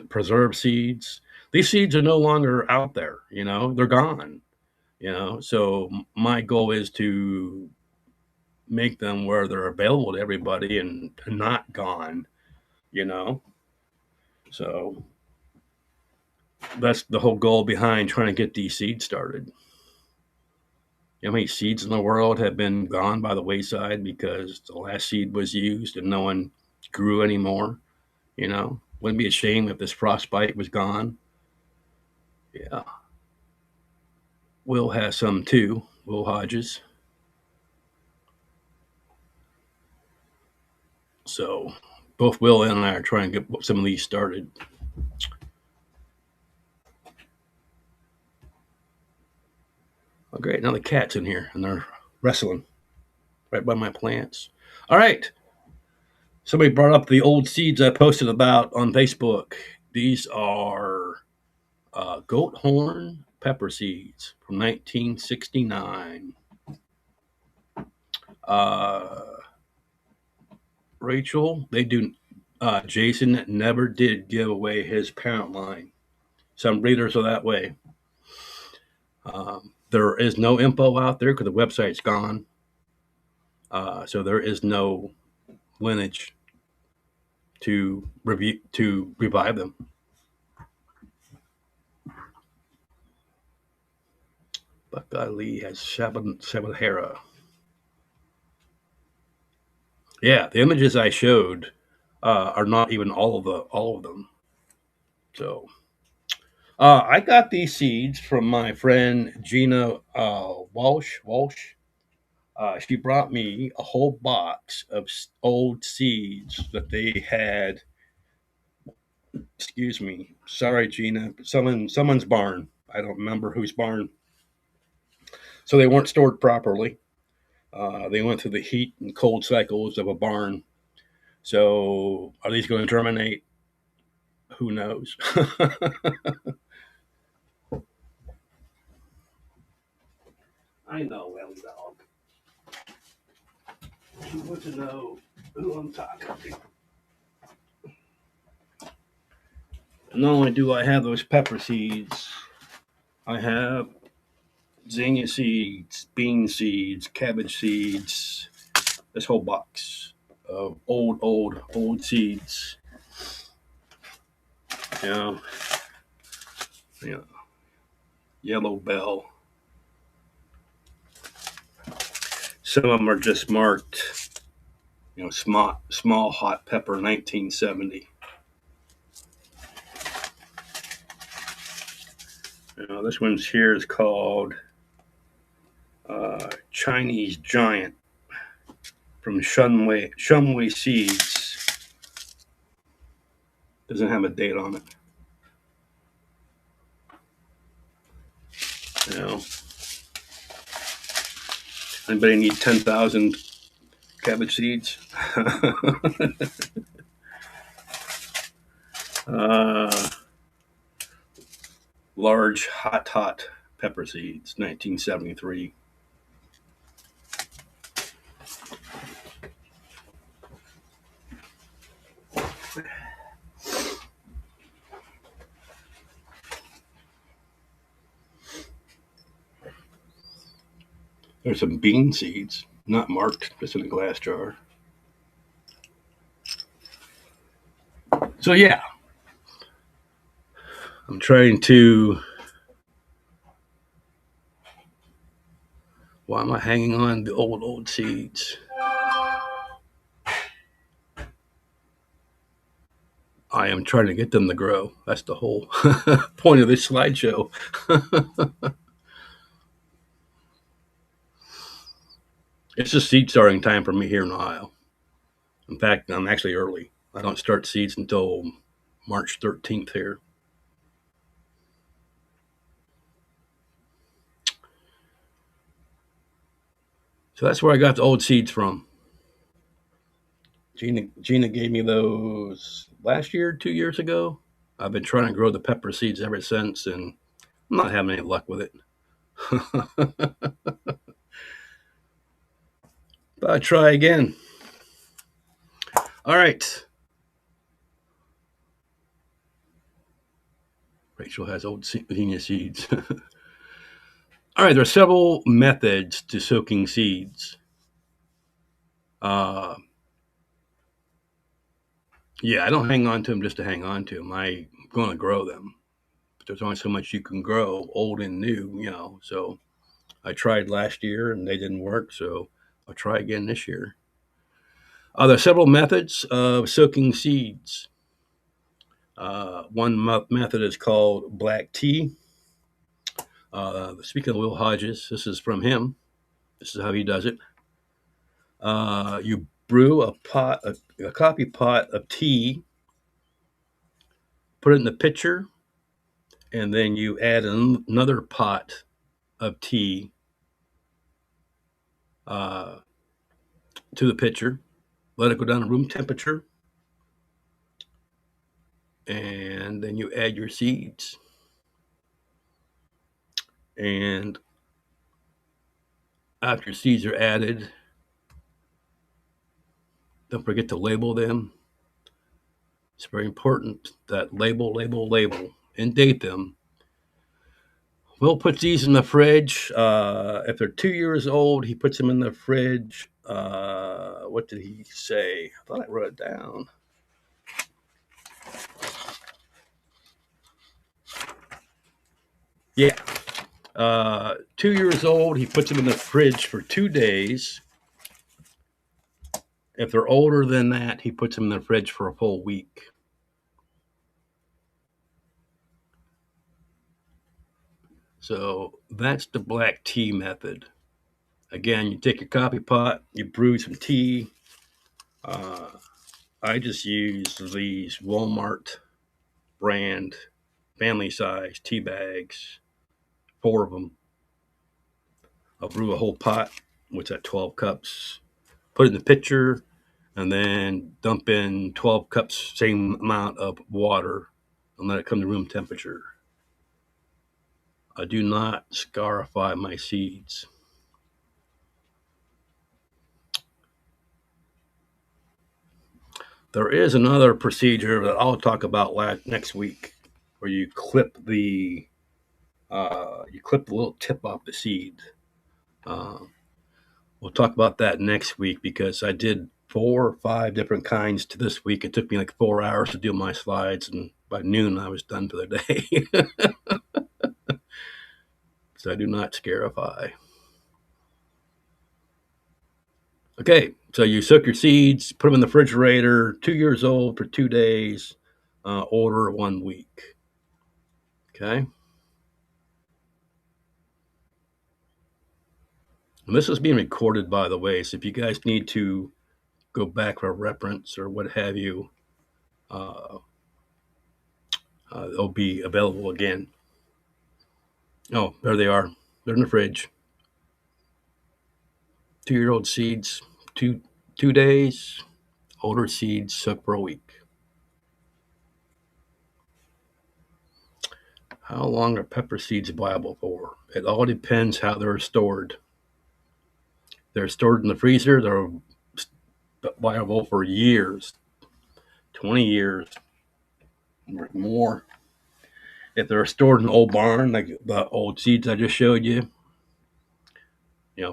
A: Preserve seeds. These seeds are no longer out there. They're gone. So my goal is to make them where they're available to everybody and not gone. You know, so that's the whole goal behind trying to get these seeds started. You know how many seeds in the world have been gone by the wayside because the last seed was used and no one grew anymore? Wouldn't it be a shame if this frostbite was gone? Yeah. Will has some too. Will Hodges. So both Will and I are trying to get some of these started. Oh, great. Now the cat's in here and they're wrestling right by my plants. All right. Somebody brought up the old seeds I posted about on Facebook. These are goat horn pepper seeds from 1969. Uh, Rachel, they do. Jason never did give away his parent line. Some breeders are that way. There is no info out there because the website's gone. So there is no lineage to revive them. Buckeye Lee has Shabahara. Yeah, the images I showed are not even all of them. So I got these seeds from my friend Gina Walsh. She brought me a whole box of old seeds that they had. Excuse me, sorry, Gina. Someone's barn. I don't remember whose barn. So they weren't stored properly. They went through the heat and cold cycles of a barn. So are these going to germinate? Who knows? I know, Ellie Dog. She wants to know who I'm talking to. Not only do I have those pepper seeds, I have zinnia seeds, bean seeds, cabbage seeds, this whole box of old seeds. You know, you know, yellow bell. Some of them are just marked, small hot pepper 1970. This one's here is called Chinese Giant from Shumway Seeds. Doesn't have a date on it. Anybody need 10,000 cabbage seeds? uh, Large hot pepper seeds, 1973. There's some bean seeds, not marked, just in a glass jar. So yeah, I'm trying to. Why am I hanging on the old seeds? I am trying to get them to grow. That's the whole point of this slideshow. It's just seed starting time for me here in Ohio. In fact, I'm actually early. I don't start seeds until March 13th here. So that's where I got the old seeds from. Gina gave me those last year, 2 years ago. I've been trying to grow the pepper seeds ever since, and I'm not having any luck with it. But I try again. All right. Rachel has old zinnia seeds. All right, there are several methods to soaking seeds. Uh, yeah, I don't hang on to them just to hang on to them. I'm going to grow them. But there's only so much you can grow, old and new. So I tried last year and they didn't work. So I'll try again this year. There are several methods of soaking seeds. One method is called black tea. Speaking of Will Hodges, this is from him. This is how he does it. You brew a coffee pot of tea, put it in the pitcher, and then you add another pot of tea uh, to the pitcher. Let it go down to room temperature, and then you add your seeds. And after your seeds are added, don't forget to label them. It's very important that label, and date them. Will puts these in the fridge. If they're 2 years old, he puts them in the fridge. What did he say? I thought I wrote it down. Yeah. 2 years old, he puts them in the fridge for 2 days. If they're older than that, he puts them in the fridge for a full week. So that's the black tea method. Again, you take your coffee pot, you brew some tea. I just use these Walmart brand family size tea bags, 4 of them. I'll brew a whole pot, what's that, 12 cups, put it in the pitcher, and then dump in 12 cups, same amount of water, and let it come to room temperature. I do not scarify my seeds. There is another procedure that I'll talk about next week, where you clip the little tip off the seed. Uh, we'll talk about that next week because I did 4 or 5 different kinds to this week. It took me like 4 hours to do my slides, and by noon I was done for the day. So I do not scarify. Okay, so you soak your seeds, put them in the refrigerator, 2 years old for 2 days, older 1 week. Okay. And this is being recorded, by the way, so if you guys need to go back for a reference or what have you, they'll be available again. Oh, there they are. They're in the fridge. 2-year-old seeds, 2 days. Older seeds soak for a week. How long are pepper seeds viable for? It all depends how they're stored. They're stored in the freezer. They're viable for years, 20 years or more. If they're stored in an old barn, like the old seeds I just showed you,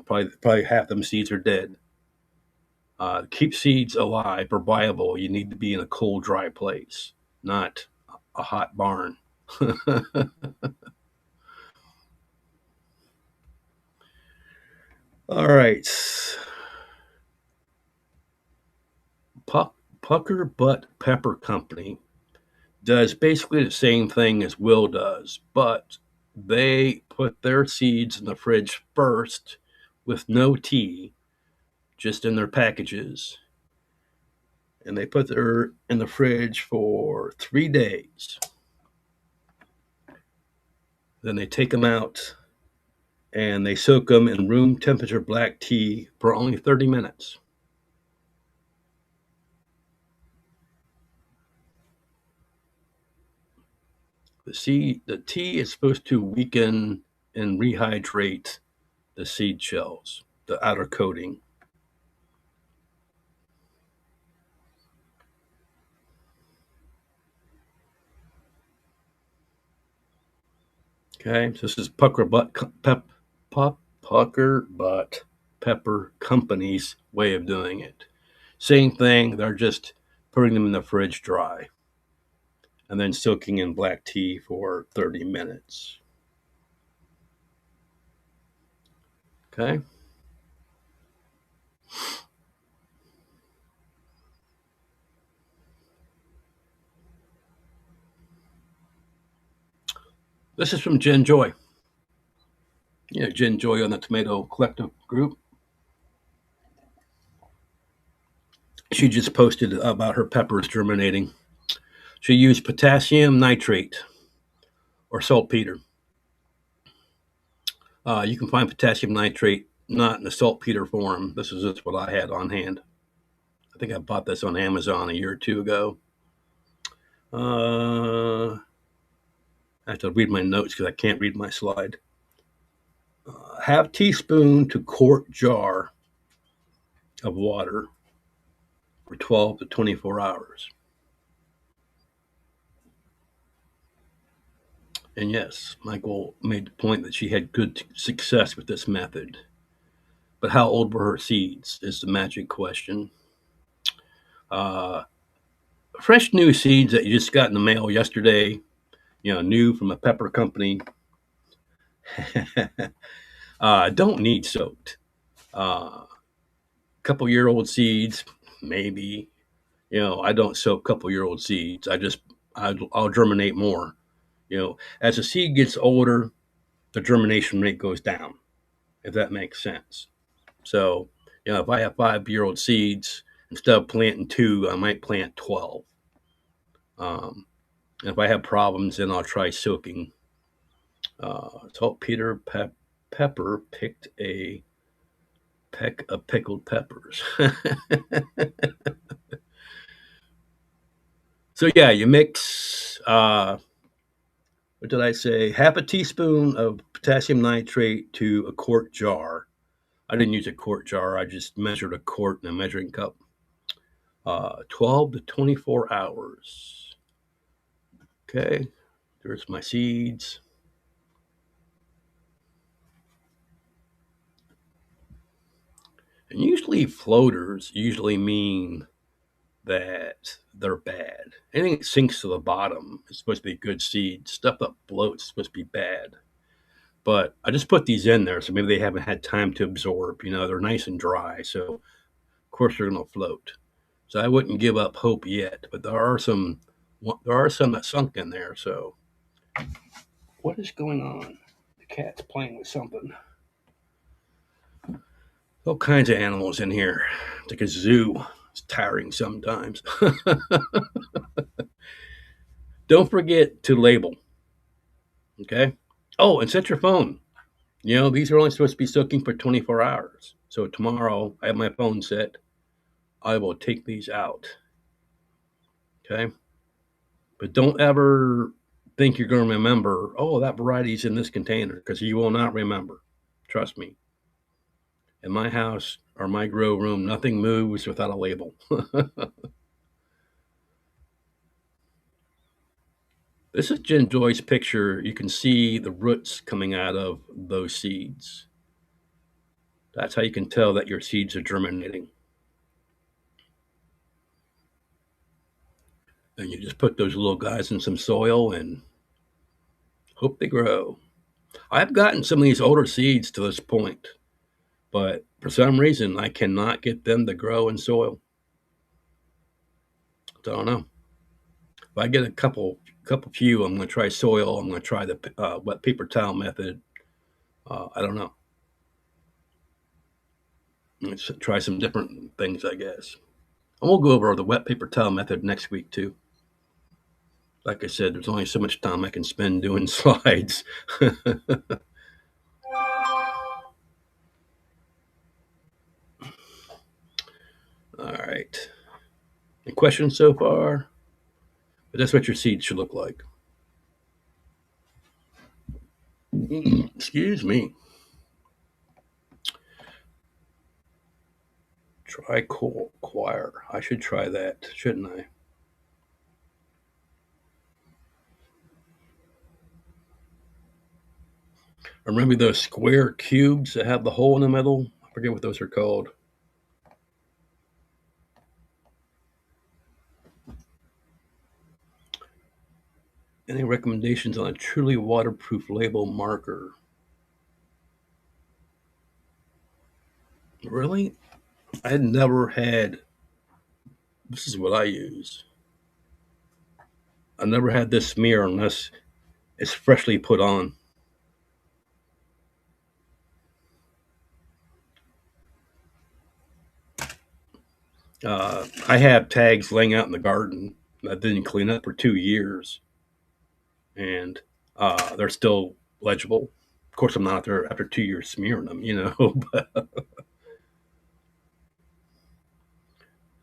A: probably half them seeds are dead. Keep seeds alive or viable, you need to be in a cool, dry place. not a hot barn. All right. Pucker Butt Pepper Company does basically the same thing as Will does, but they put their seeds in the fridge first with no tea, just in their packages. And they put their in the fridge for 3 days. Then they take them out and they soak them in room temperature black tea for only 30 minutes. The tea is supposed to weaken and rehydrate the seed shells, the outer coating. Okay, so this is Pucker Butt Pepper Company's way of doing it. Same thing, they're just putting them in the fridge dry and then soaking in black tea for 30 minutes. Okay. This is from Jen Joy. Jen Joy on the Tomato Collective group. She just posted about her peppers germinating. She used potassium nitrate or saltpeter. You can find potassium nitrate not in the saltpeter form. This is just what I had on hand. I think I bought this on Amazon a year or two ago. I have to read my notes because I can't read my slide. Half teaspoon to quart jar of water for 12 to 24 hours. And yes, Michael made the point that she had good success with this method. But how old were her seeds is the magic question. Uh, Fresh new seeds that you just got in the mail yesterday, new from a pepper company, don't need soaked. Couple-year-old seeds, maybe. I don't soak couple-year-old seeds. I'll germinate more. As the seed gets older, the germination rate goes down, if that makes sense. So, if I have 5-year-old seeds, instead of planting 2, I might plant 12. And if I have problems, then I'll try soaking. Saltpeter pepper picked a peck of pickled peppers. So yeah, you mix. What did I say? Half a teaspoon of potassium nitrate to a quart jar. I didn't use a quart jar. I just measured a quart in a measuring cup. 12 to 24 hours. Okay, there's my seeds. And usually floaters usually mean that they're bad. Anything that sinks to the bottom is supposed to be good seed. Stuff that floats is supposed to be bad. But I just put these in there, so maybe they haven't had time to absorb. They're nice and dry, so of course they're going to float. So I wouldn't give up hope yet, but there are some that sunk in there. So what is going on? The cat's playing with something. All kinds of animals in here. It's like a zoo. It's tiring sometimes. Don't forget to label. Okay. Oh, and set your phone. These are only supposed to be soaking for 24 hours. So tomorrow, I have my phone set. I will take these out. Okay. But don't ever think you're going to remember, oh, that variety's in this container, because you will not remember. Trust me. In my house or my grow room, nothing moves without a label. This is Jen Joy's picture. You can see the roots coming out of those seeds. That's how you can tell that your seeds are germinating. And you just put those little guys in some soil and hope they grow. I've gotten some of these older seeds to this point, but for some reason I cannot get them to grow in soil. So I don't know. If I get a couple few, I'm going to try soil. I'm going to try the wet paper towel method. I don't know. Let's try some different things, I guess. And we'll go over the wet paper towel method next week too. Like I said, there's only so much time I can spend doing slides. All right. Any questions so far? But that's what your seeds should look like. Excuse me. Choir. I should try that, shouldn't I? Remember those square cubes that have the hole in the middle? I forget what those are called. Any recommendations on a truly waterproof label marker? Really? I had never had. This is what I use. I never had this smear unless it's freshly put on. I have tags laying out in the garden that didn't clean up for 2 years, and they're still legible. Of course, I'm not out there after 2 years smearing them, but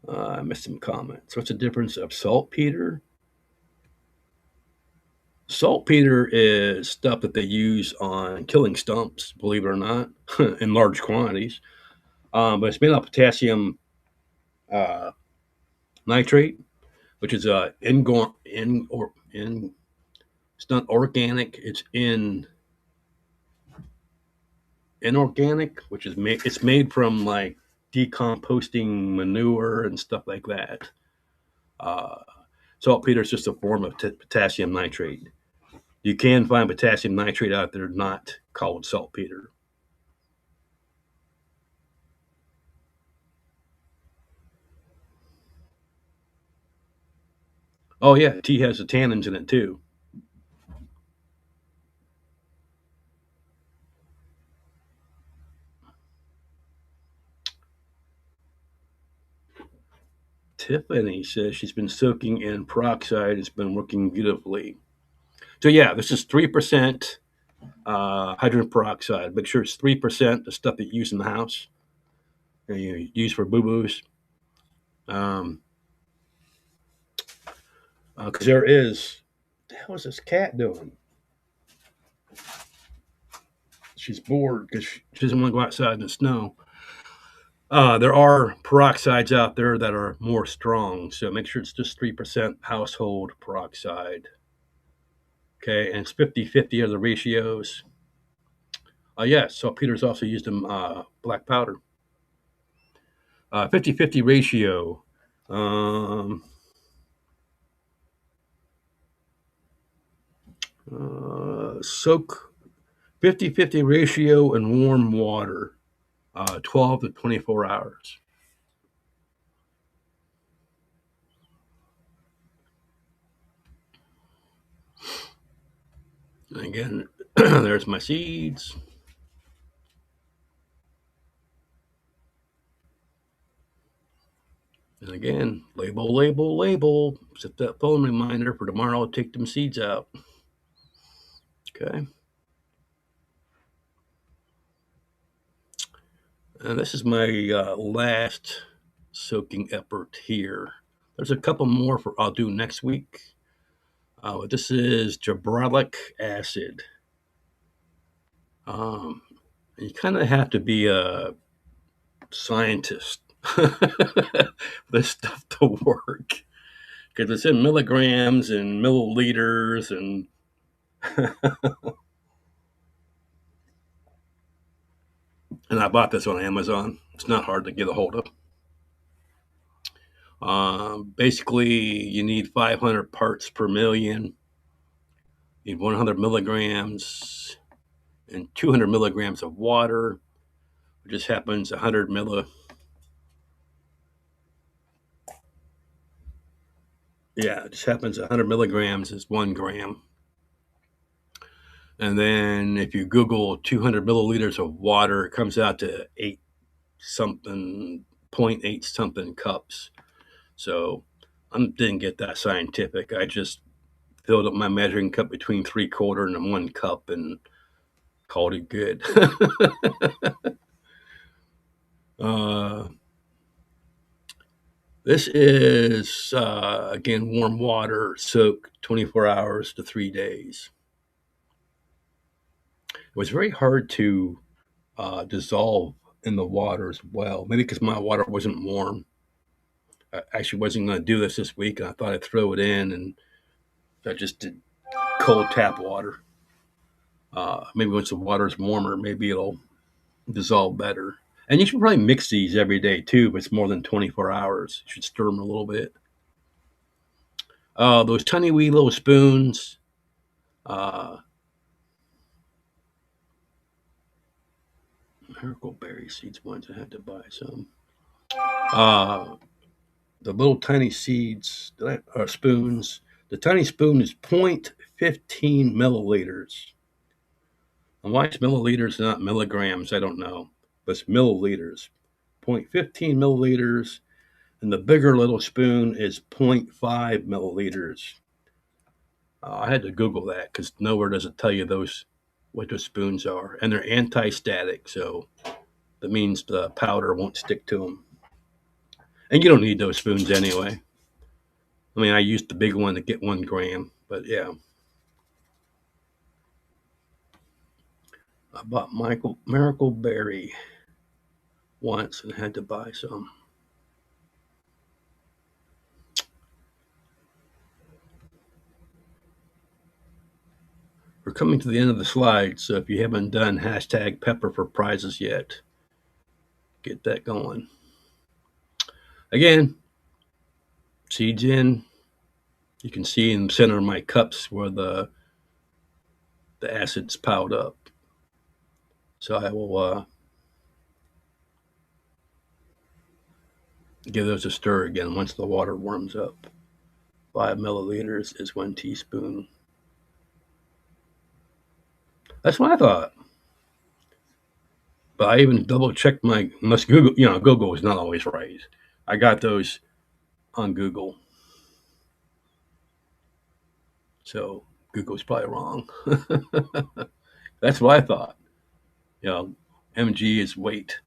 A: I missed some comments. What's the difference of saltpeter? Saltpeter is stuff that they use on killing stumps, believe it or not, in large quantities. But it's made of potassium uh, nitrate, which is it's not organic. It's inorganic, which is it's made from like decomposting manure and stuff like that. Uh, Saltpeter is just a form of potassium nitrate. You can find potassium nitrate out there not called saltpeter. Oh yeah, tea has the tannins in it too. Tiffany says she's been soaking in peroxide. It's been working beautifully. So yeah, this is 3% hydrogen peroxide. Make sure it's 3%. The stuff that you use in the house, you use for boo boos. Because there is. What the hell is this cat doing? She's bored because she doesn't want to go outside in the snow. There are peroxides out there that are more strong, so make sure it's just 3% household peroxide. Okay, and it's 50-50 are the ratios. Yes, saltpeter's also used in black powder. 50-50 ratio. Soak 50-50 ratio in warm water, 12 to 24 hours. And again, there's my seeds. And again, label, label, label. Set that phone reminder for tomorrow. I'll take them seeds out. Okay. And this is my last soaking effort here. There's a couple more I'll do next week. This is gibberellic acid. You kind of have to be a scientist for this stuff to work because it's in milligrams and milliliters and and I bought this on Amazon. It's not hard to get a hold of. Basically, you need 500 parts per million. You need 100 milligrams and 200 milligrams of water. It just happens 100 it just happens 100 milligrams is 1 gram. And then if you Google 200 milliliters of water, it comes out to 8 something, 0.8 something cups. So I didn't get that scientific. I just filled up my measuring cup between 3/4 and 1 cup and called it good. uh, this is, again, warm water, soak 24 hours to 3 days. It was very hard to dissolve in the water as well. Maybe because my water wasn't warm. I actually wasn't going to do this week, and I thought I'd throw it in, and I just did cold tap water. Maybe once the water's warmer, maybe it'll dissolve better. And you should probably mix these every day too, if it's more than 24 hours. You should stir them a little bit. Those tiny wee little spoons. Uh, Miracle berry seeds ones. I had to buy some. Uh, the little tiny seeds or spoons. The tiny spoon is 0.15 milliliters. And why it's milliliters, not milligrams, I don't know. But it's milliliters. 0.15 milliliters. And the bigger little spoon is 0.5 milliliters. I had to Google that because nowhere does it tell you what those spoons are. And they're anti-static, so that means the powder won't stick to them. And you don't need those spoons anyway. I mean, I used the big one to get 1 gram, but yeah. I bought Miracle Berry once and had to buy some. We're coming to the end of the slide, so if you haven't done hashtag pepper for prizes yet, get that going. Again, seeds in. You can see in the center of my cups where the acid's piled up. So I will give those a stir again once the water warms up. 5 milliliters is 1 teaspoon. That's what I thought. But I even double checked must Google. Google is not always right. I got those on Google. So Google's probably wrong. That's what I thought. MG is weight.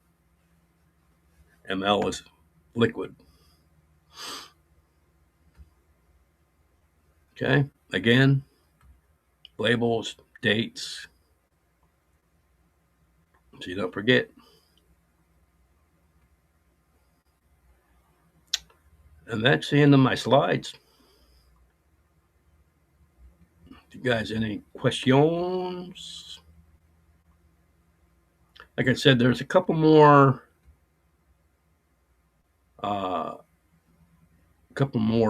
A: ML is liquid. Okay. Again, labels, dates, so you don't forget. And that's the end of my slides. You guys, any questions? Like I said, there's a couple more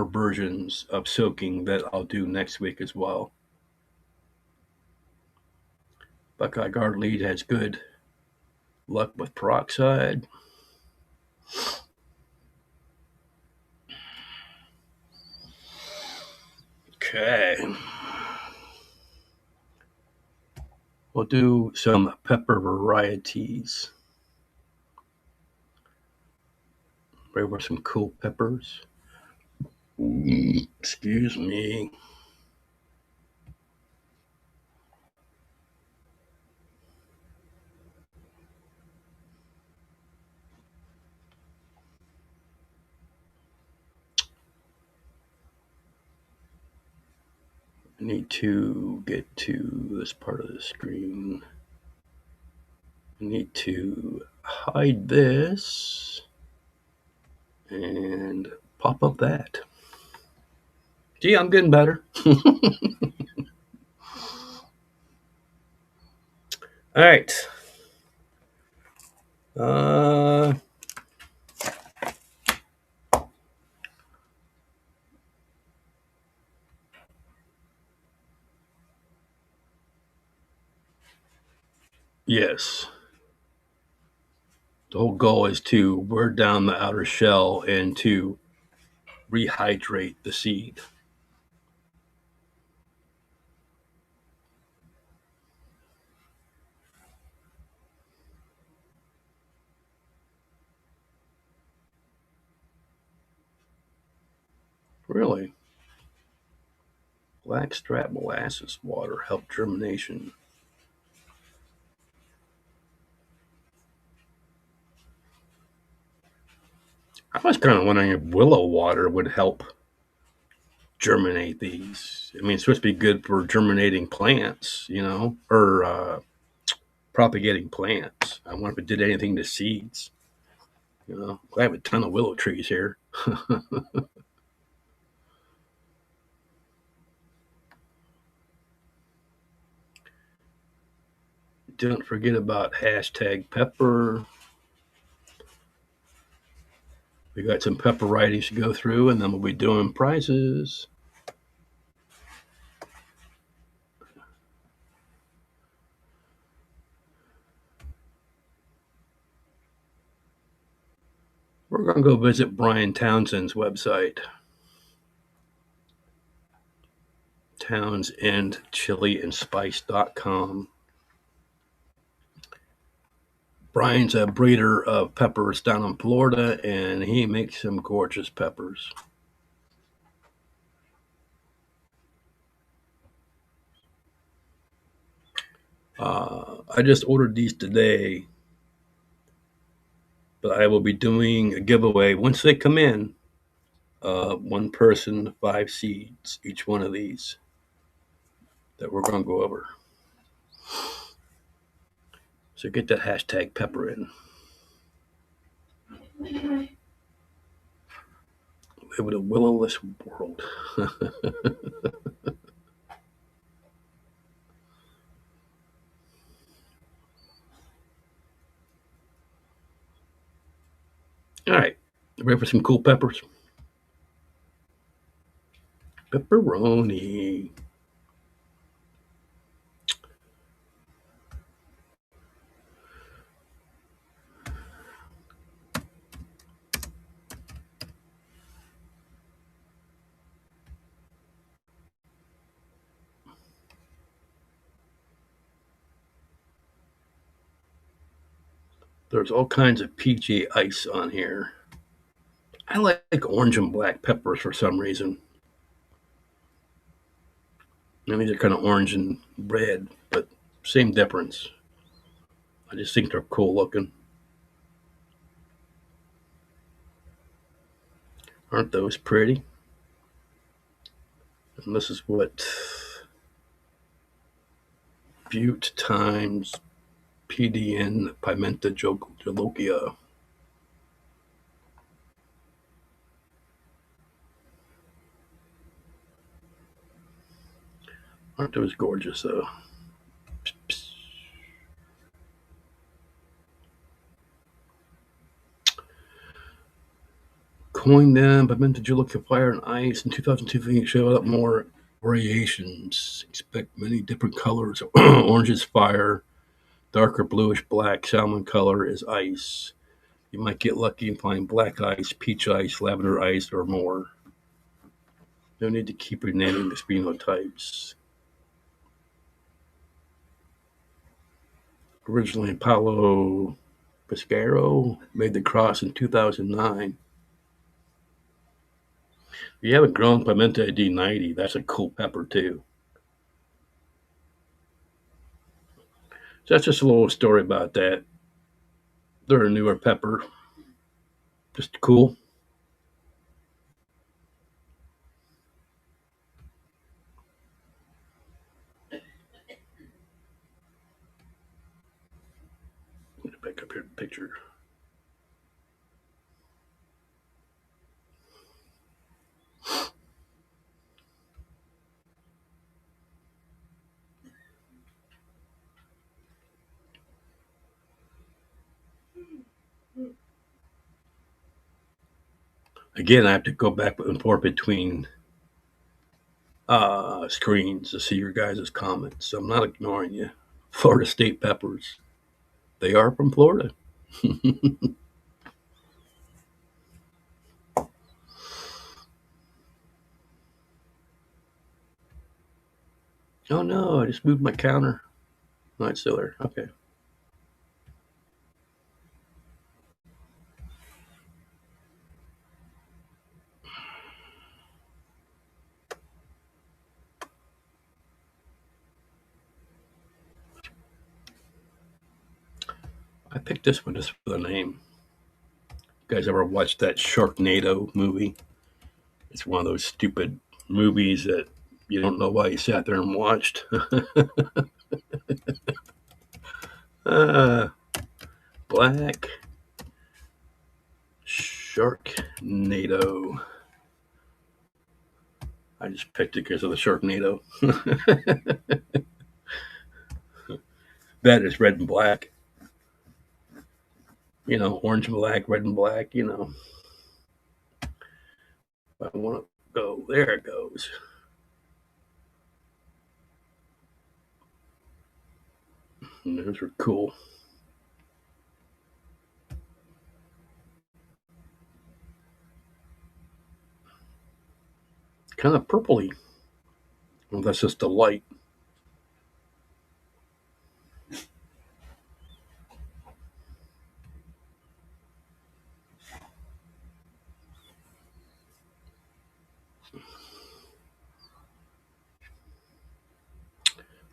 A: versions of soaking that I'll do next week as well. Buckeye Garden Lead has good luck with peroxide. Okay. We'll do some pepper varieties. There were some cool peppers. Excuse me. I need to get to this part of the screen. I need to hide this and pop up that. Gee, I'm getting better. All right. Yes. The whole goal is to wear down the outer shell and to rehydrate the seed. Really? Blackstrap molasses water help germination. I was kind of wondering if willow water would help germinate these. I mean, it's supposed to be good for germinating plants, or propagating plants. I wonder if it did anything to seeds. I have a ton of willow trees here. Don't forget about hashtag pepper. We got some pepper varieties to go through, and then we'll be doing prizes. We're going to go visit Brian Townsend's website, townsendchiliandspice.com. Brian's a breeder of peppers down in Florida, and he makes some gorgeous peppers. I just ordered these today, but I will be doing a giveaway once they come in. One person, 5 seeds, each one of these that we're going to go over. So get that hashtag pepper in. Live in a willowless world. All right, ready for some cool peppers? Pepperoni. There's all kinds of PJ ice on here. I like orange and black peppers for some reason. And these are kind of orange and red, but same difference. I just think they're cool looking. Aren't those pretty? And this is what Butte times PDN Pimenta Jolokia. Aren't those gorgeous though? Coined them, Pimenta Jolokia Fire and Ice in 2002 showed up more variations. Expect many different colors. Orange is fire, darker bluish black, salmon color is ice. You might get lucky and find black ice, peach ice, lavender ice, or more. No need to keep renaming the phenotypes. Originally, Paulo Pescaro made the cross in 2009. If you haven't grown Pimenta D90, that's a cool pepper too. So that's just a little story about that. They're a newer pepper. Just cool. Let me back up here the picture. Again, I have to go back and forth between screens to see your guys' comments. So I'm not ignoring you. Florida State peppers. They are from Florida. Oh no, I just moved my counter. No, it's still there. Okay. I picked this one just for the name. You guys ever watched that Sharknado movie? It's one of those stupid movies that you don't know why you sat there and watched. uh, Black Sharknado. I just picked it because of the Sharknado. That is red and black. You know, orange and black, red and black. You know, I want to go. There it goes. And those are cool. Kind of purpley. Well, that's just the light.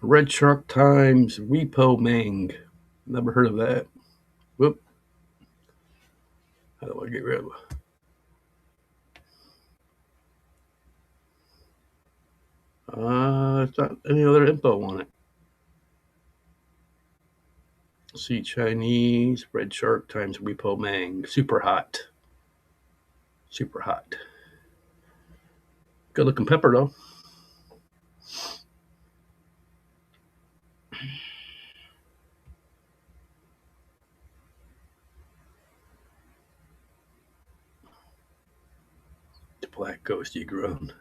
A: Red Shark times Repo Mang. Never heard of that. Whoop. How do I get rid of it? It's not any other info on it. See Chinese, Red Shark times Repo Mang. Super hot. Super hot. Good looking pepper though. The black ghosty grown.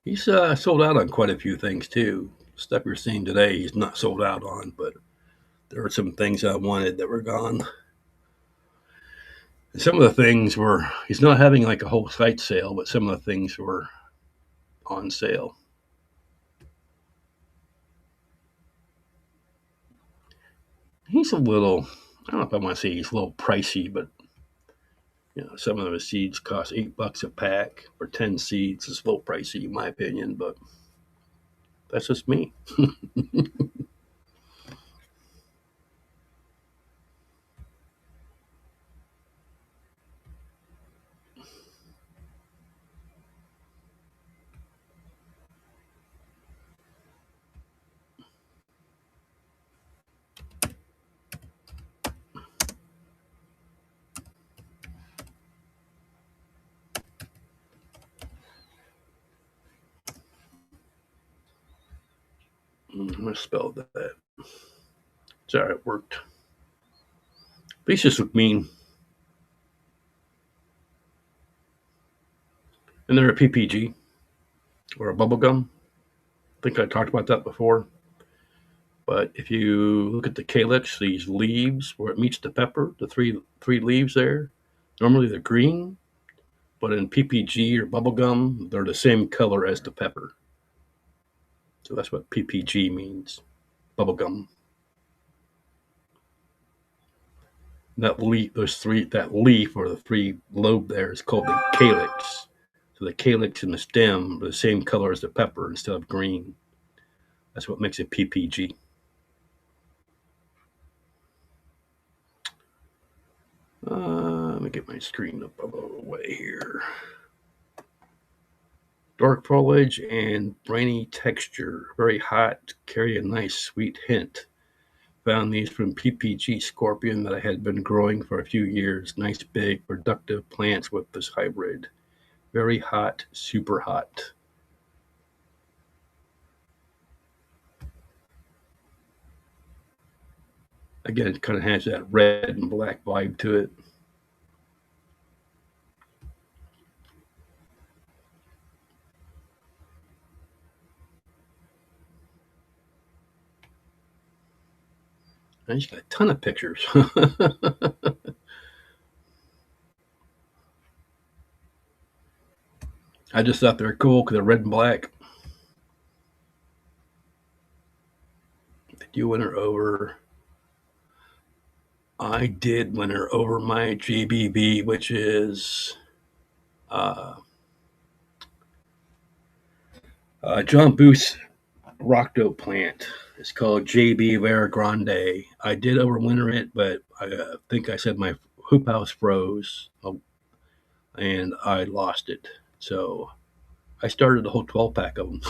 A: He's sold out on quite a few things too. Stuff you're seeing today, he's not sold out on, but there were some things I wanted that were gone. And some of the things were, he's not having like a whole site sale, but some of the things were on sale. He's a little, I don't know if I want to say he's a little pricey, but you know, some of the seeds cost $8 a pack for 10 seeds. It's a little pricey, in my opinion, but that's just me. I'm going to spell that. Sorry, it worked. These just look mean. And they're a PPG or a bubble gum. I think I talked about that before. But if you look at the calyx, these leaves where it meets the pepper, the three leaves there, normally they're green, but in PPG or bubble gum, they're the same color as the pepper. So that's what PPG means, bubble gum. That leaf, that leaf or the three lobe there is called the calyx. So the calyx and the stem are the same color as the pepper instead of green. That's what makes it PPG. Let me get my screen up a little way here. Dark foliage and briny texture. Very hot, carry a nice sweet hint. Found these from PPG Scorpion that I had been growing for a few years. Nice, big, productive plants with this hybrid. Very hot, super hot. Again, it kind of has that red and black vibe to it. I just got a ton of pictures. I just thought they were cool because they're red and black. Did you winter over? I did winter over my GBB, which is uh, John Booth's rock oak plant. It's called JB Grande. I did overwinter it, but I think I said my hoop house froze and I lost it. So I started the whole 12 pack of them.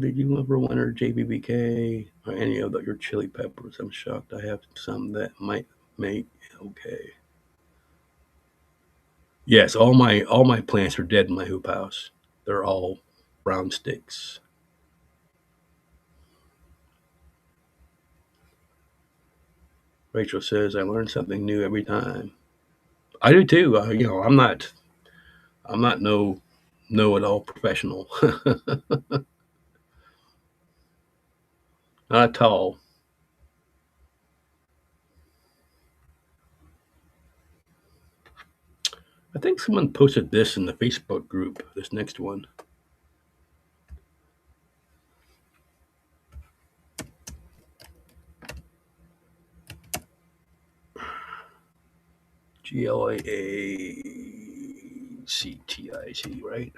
A: Did you overwinter JBBK or any of your chili peppers? I'm shocked. I have some that might make okay. Yes, all my plants are dead in my hoop house. They're all brown sticks. Rachel says I learn something new every time. I do too. I'm not no know-it-all professional. Not at all. I think someone posted this in the Facebook group. This next one, GLAACTIC, right?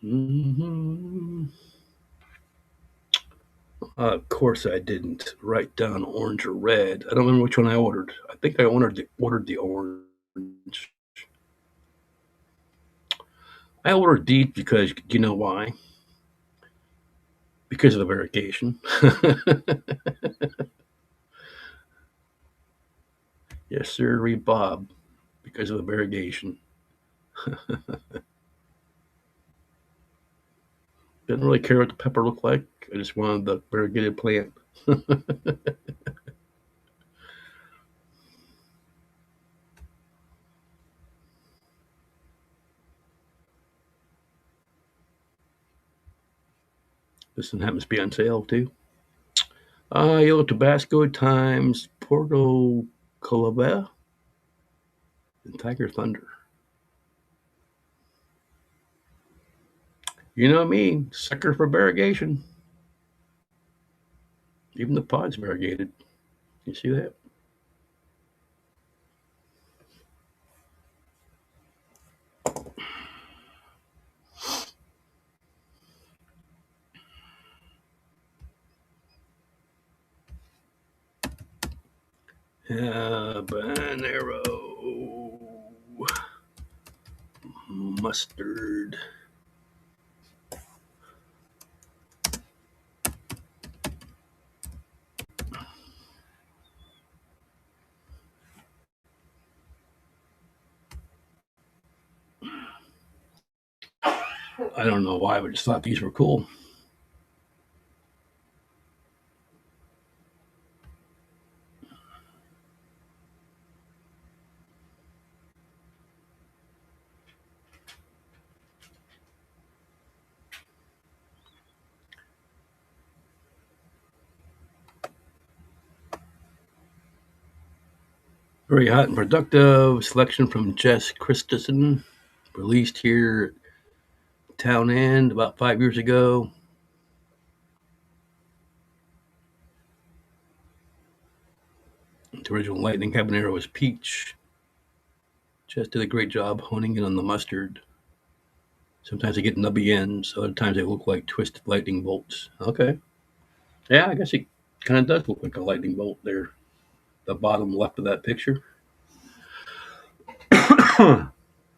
A: Mm-hmm. Of course, I didn't write down orange or red. I don't remember which one I ordered. I think I ordered the orange. I ordered deep because you know why? Because of the variegation. Yes, sir, read Bob. Because of the variegation. Didn't really care what the pepper looked like. I just wanted the variegated plant. This one happens to be on sale too. Yellow Tabasco times Porto Colabella and Tiger Thunder. You know me, sucker for variegation. Even the pod's variegated. You see that? Habanero mustard. I don't know why, but I just thought these were cool. Very hot and productive. Selection from Jess Christensen. Released here at Town End about 5 years ago. The original Lightning Habanero was peach. Jess did a great job honing in on the mustard. Sometimes they get nubby ends. Other times they look like twisted lightning bolts. Okay. Yeah, I guess it kind of does look like a lightning bolt there. The bottom left of that picture. I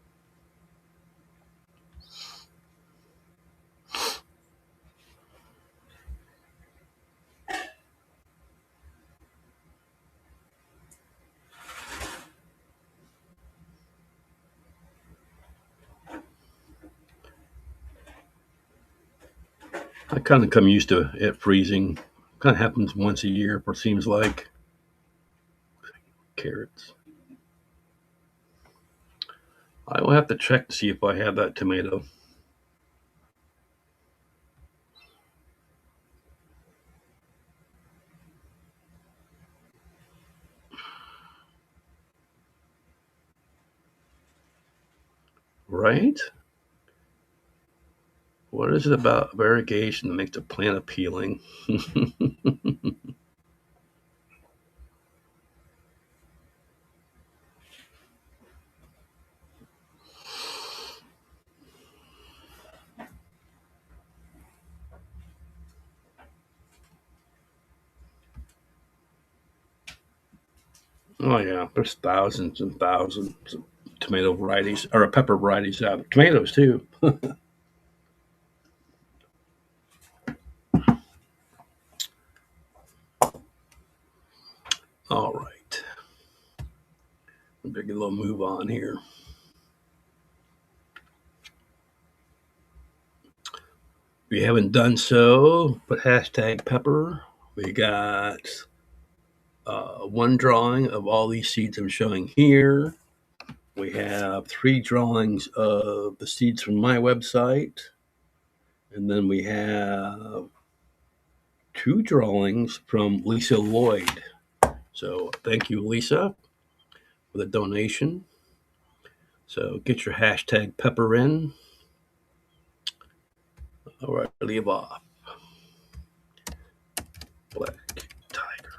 A: kind of come used to it freezing. Kind of happens once a year, it seems like. Carrots. I will have to check to see if I have that tomato. Right? What is it about variegation that makes a plant appealing? Oh yeah, there's thousands and thousands of tomato varieties or pepper varieties out there. Tomatoes too. All right, big little move on here. If you haven't done so, put hashtag pepper. We got one drawing of all these seeds I'm showing here. We have 3 drawings of the seeds from my website. And then we have 2 drawings from Lisa Lloyd. So thank you, Lisa, for the donation. So get your hashtag pepper in. All right, leave off. Black tiger.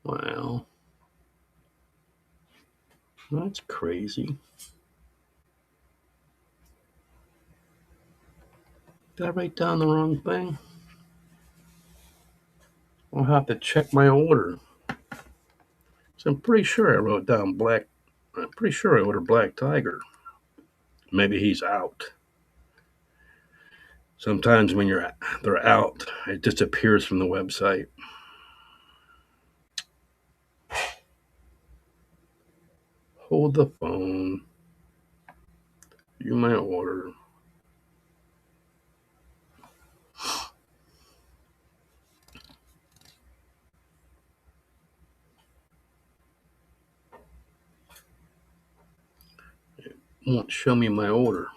A: Wow. That's crazy. Did I write down the wrong thing? I'll have to check my order. So I'm pretty sure I wrote down black. I'm pretty sure I ordered black tiger. Maybe he's out. Sometimes when they're out, it disappears from the website. Hold the phone. View my order. It won't show me my order.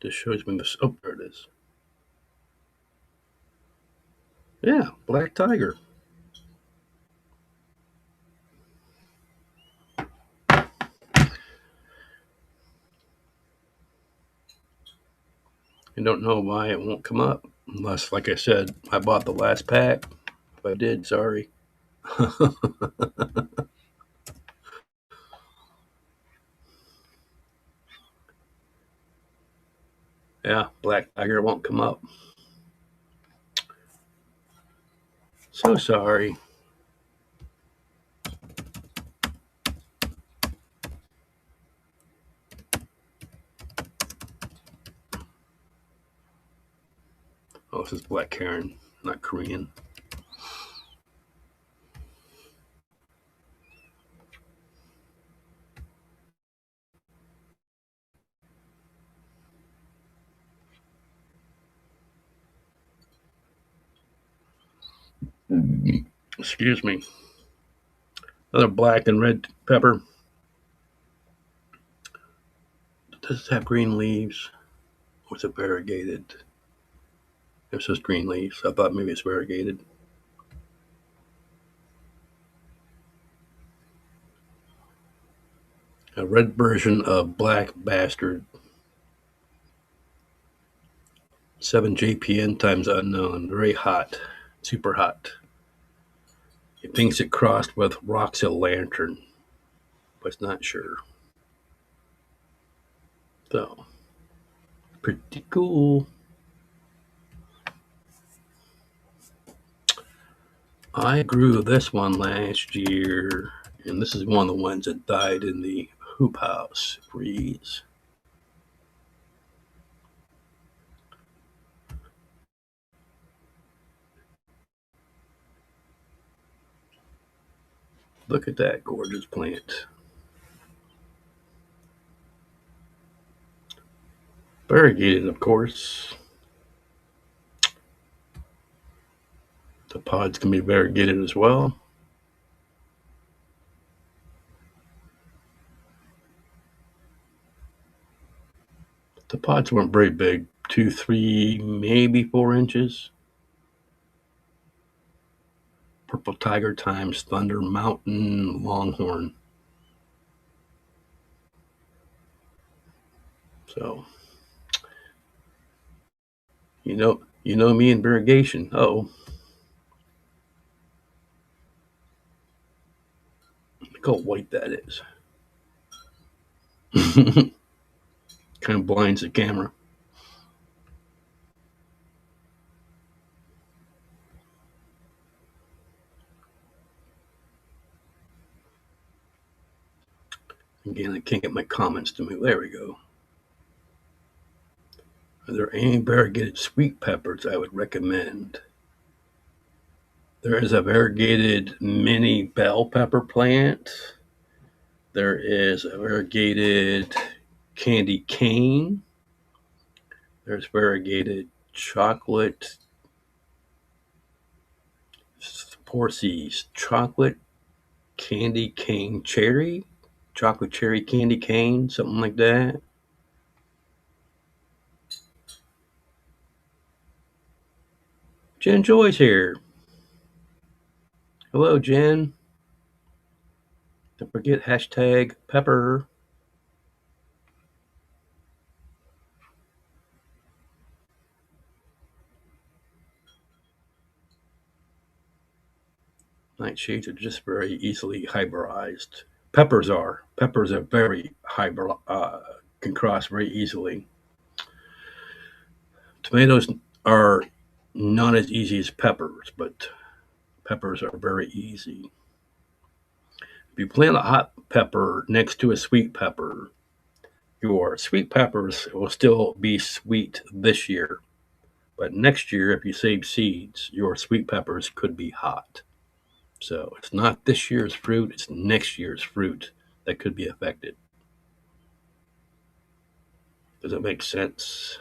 A: Just shows me this. Oh, there it is. Yeah, black tiger. I don't know why it won't come up. Unless, like I said, I bought the last pack. If I did, sorry. Yeah, black tiger won't come up. So sorry. Oh, this is black Karen, not Korean. Excuse me. Another black and red pepper. Does it have green leaves? Or is it variegated? It says green leaves. I thought maybe it's variegated. A red version of Black Bastard. 7 JPN times unknown. Very hot. Super hot. He thinks it crossed with Roxy Lantern, but it's not sure. So, pretty cool. I grew this one last year, and this is one of the ones that died in the hoop house freeze. Look at that gorgeous plant. Variegated, of course. The pods can be variegated as well. The pods weren't very big, 2, 3, maybe 4 inches. Purple Tiger times Thunder Mountain Longhorn. So, you know me and variegation. Oh, look how white that is. Kind of blinds the camera. Again, I can't get my comments to move. There we go. Are there any variegated sweet peppers I would recommend? There is a variegated mini bell pepper plant. There is a variegated candy cane. There's variegated chocolate Porcy's chocolate candy cane cherry, chocolate cherry candy cane, something like that. Jen Joy's here. Hello, Jen. Don't forget hashtag pepper. Nightshades are just very easily hybridized. Peppers are. Peppers are very hybrid, can cross very easily. Tomatoes are not as easy as peppers, but peppers are very easy. If you plant a hot pepper next to a sweet pepper, your sweet peppers will still be sweet this year. But next year, if you save seeds, your sweet peppers could be hot. So it's not this year's fruit, it's next year's fruit that could be affected. Does it make sense?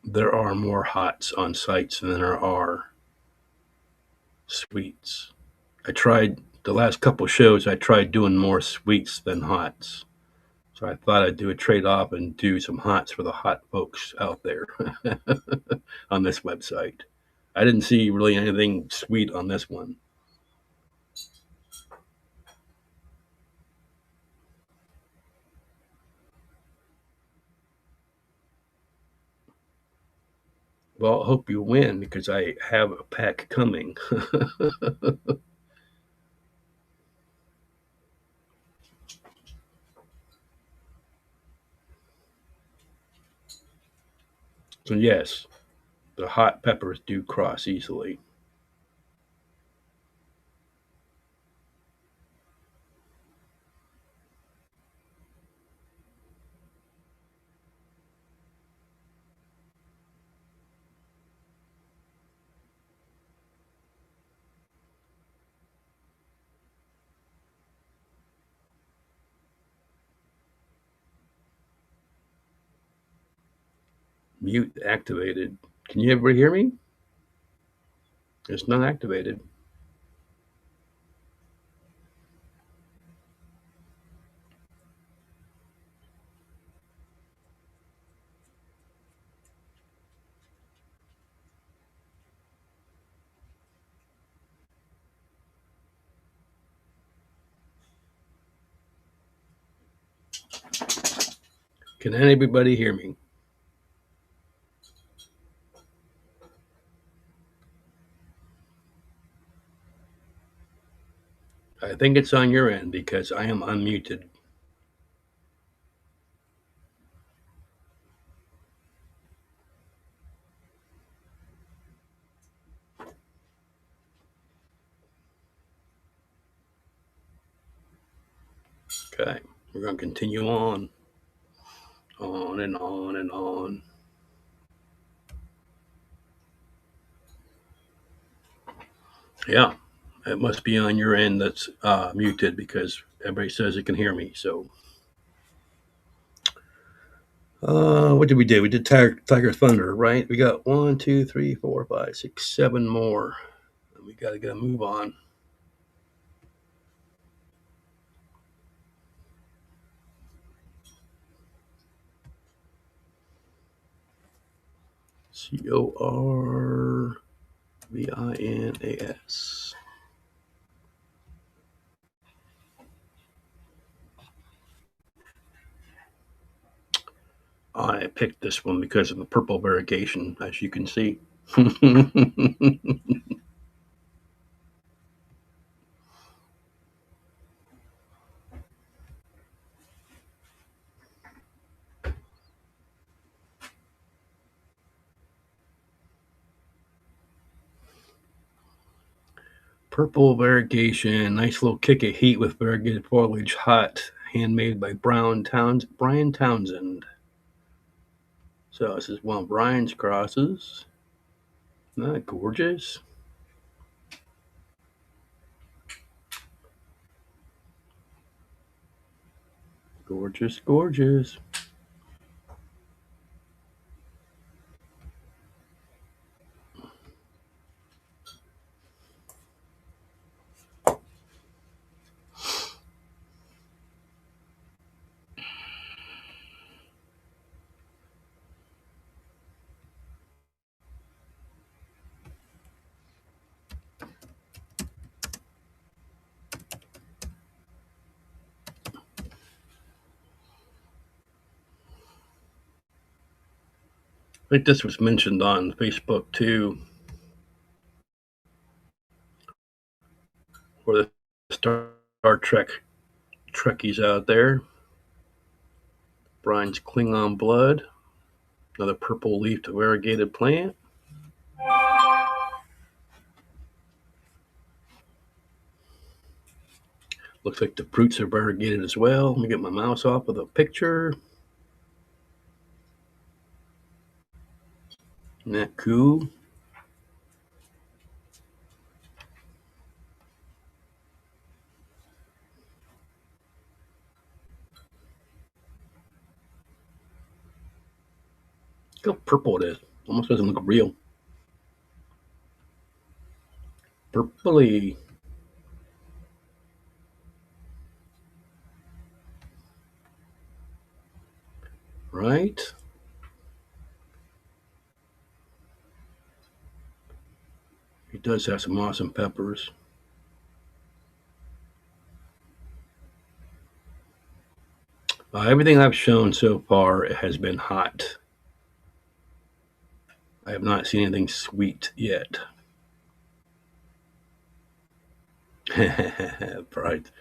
A: There are more hots on sites than there are sweets. I tried the last couple shows, I tried doing more sweets than hots. So I thought I'd do a trade off and do some hots for the hot folks out there on this website. I didn't see really anything sweet on this one. Well, I hope you win because I have a pack coming. So, yes, the hot peppers do cross easily. Mute activated. Can you ever hear me? It's not activated. Can anybody hear me? I think it's on your end because I am unmuted. Okay, we're going to continue on and on and on. Yeah, it must be on your end that's muted because everybody says it can hear me. So, what did we do? We did Tiger Thunder, right? We got 1, 2, 3, 4, 5, 6, 7 more. We got to get a move on. CORVINAS. I picked this one because of the purple variegation, as you can see. Purple variegation, nice little kick of heat with variegated foliage, hot, handmade by Brian Townsend. So this is one of Brian's crosses. Isn't that gorgeous? Gorgeous, gorgeous. I think this was mentioned on Facebook too, for the Star Trek Trekkies out there. Brian's Klingon blood, another purple leafed variegated plant. Looks like the fruits are variegated as well. Let me get my mouse off of the picture. Isn't that cool? Look how purple it is. Almost doesn't look real. Purpley. Right? He does have some awesome peppers. Everything I've shown so far has been hot. I have not seen anything sweet yet. Right.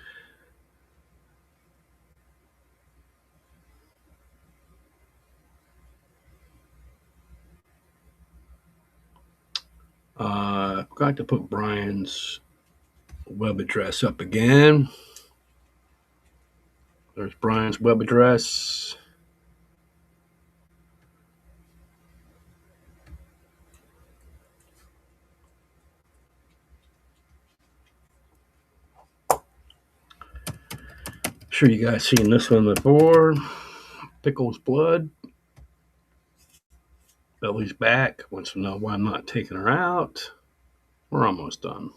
A: I forgot to put Brian's web address up again. There's Brian's web address. Sure you guys seen this one before. Pickle's blood. Belly's back. Wants to know why I'm not taking her out. We're almost done.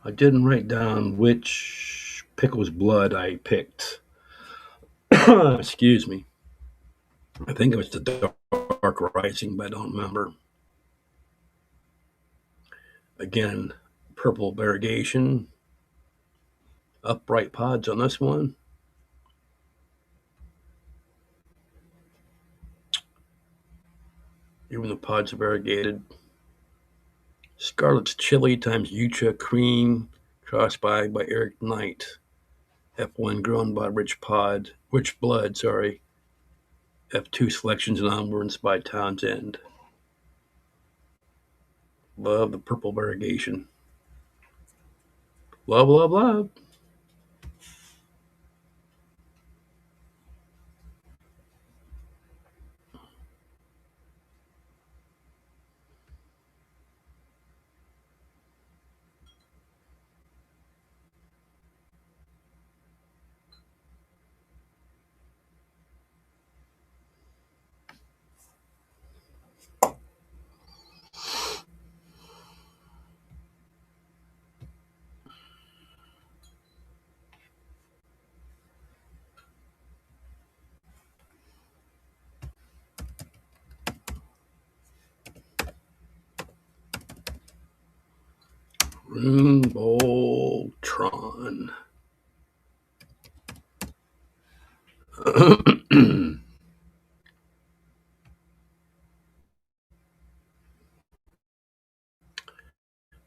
A: I didn't write down which Pickle's blood I picked. Excuse me. I think it was the Dark Rising, but I don't remember. Again, purple variegation. Upright pods on this one. Even the pods are variegated. Scarlet's Chili times Yucha Cream, crossed by Eric Knight. F1 grown by Rich Blood, F2 selections and onwards by Townsend. Love the purple variegation. Love, love, love. Rumbletron.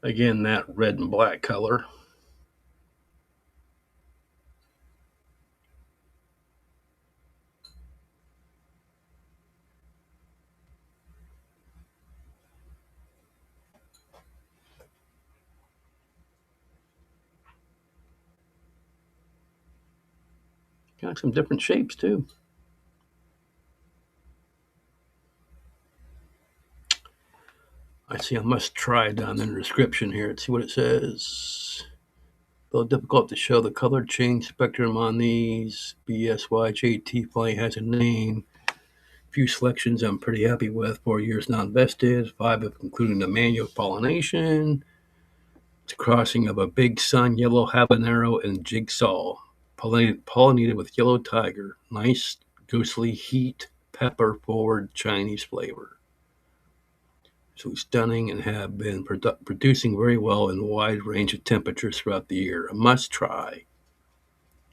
A: Again, that red and black color. Got some different shapes too. I see a must try down in the description here. Let's see what it says. Though difficult to show the color change spectrum on these, BSYJT finally has a name. Few selections I'm pretty happy with. 4 years not invested. 5 if including the manual pollination. It's a crossing of a big sun, yellow habanero, and jigsaw. Pollinated with yellow tiger. Nice, ghostly heat, pepper forward Chinese flavor. So stunning and have been producing very well in a wide range of temperatures throughout the year. A must try.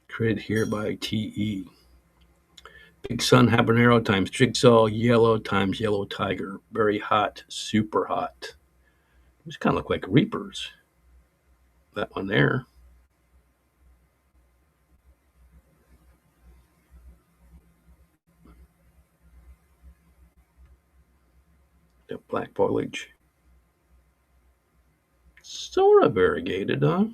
A: Created here by TE. Big Sun Habanero times Jigsaw Yellow times Yellow Tiger. Very hot, super hot. These kind of look like Reapers. That one there. The black foliage. Sort of variegated, huh?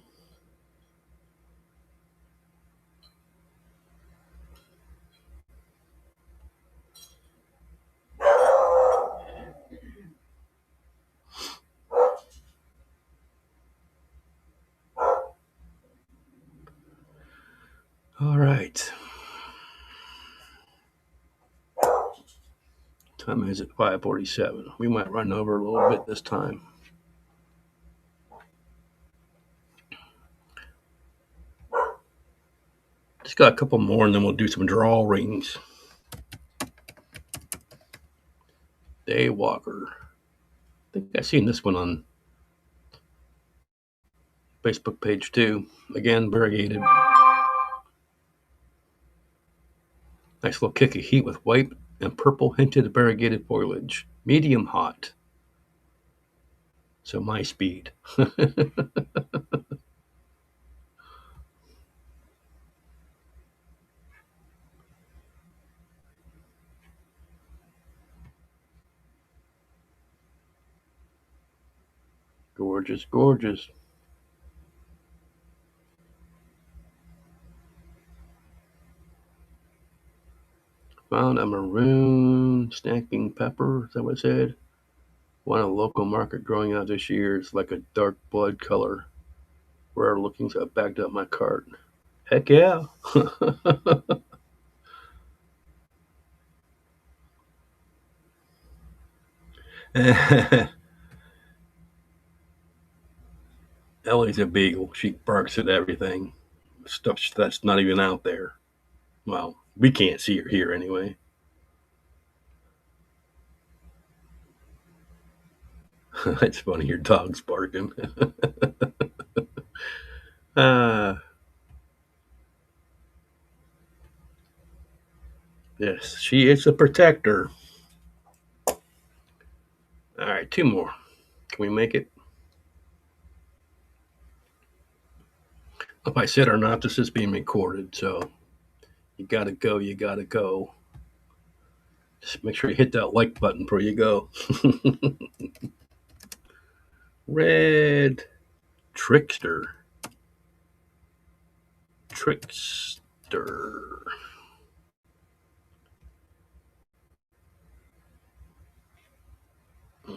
A: All right. Time is at 5:47. We might run over a little bit this time. Just got a couple more and then we'll do some drawings. Daywalker. I think I've seen this one on Facebook page too. Again, variegated. Nice little kick of heat with white and purple hinted variegated foliage. Medium hot. So my speed. Gorgeous, gorgeous. Found a maroon snacking pepper. Is that what it said? One at a local market growing out this year. It's like a dark blood color. Rare looking, so I backed up my cart. Heck yeah. Ellie's a beagle. She barks at everything. Stuff that's not even out there. Well, we can't see her here anyway. It's funny, your dog's barking. uh, yes, she is a protector. All right, 2 more. Can we make it? If I said or not, this is being recorded, so you gotta go, you gotta go. Just make sure you hit that like button before you go. Red Trickster. Trickster. I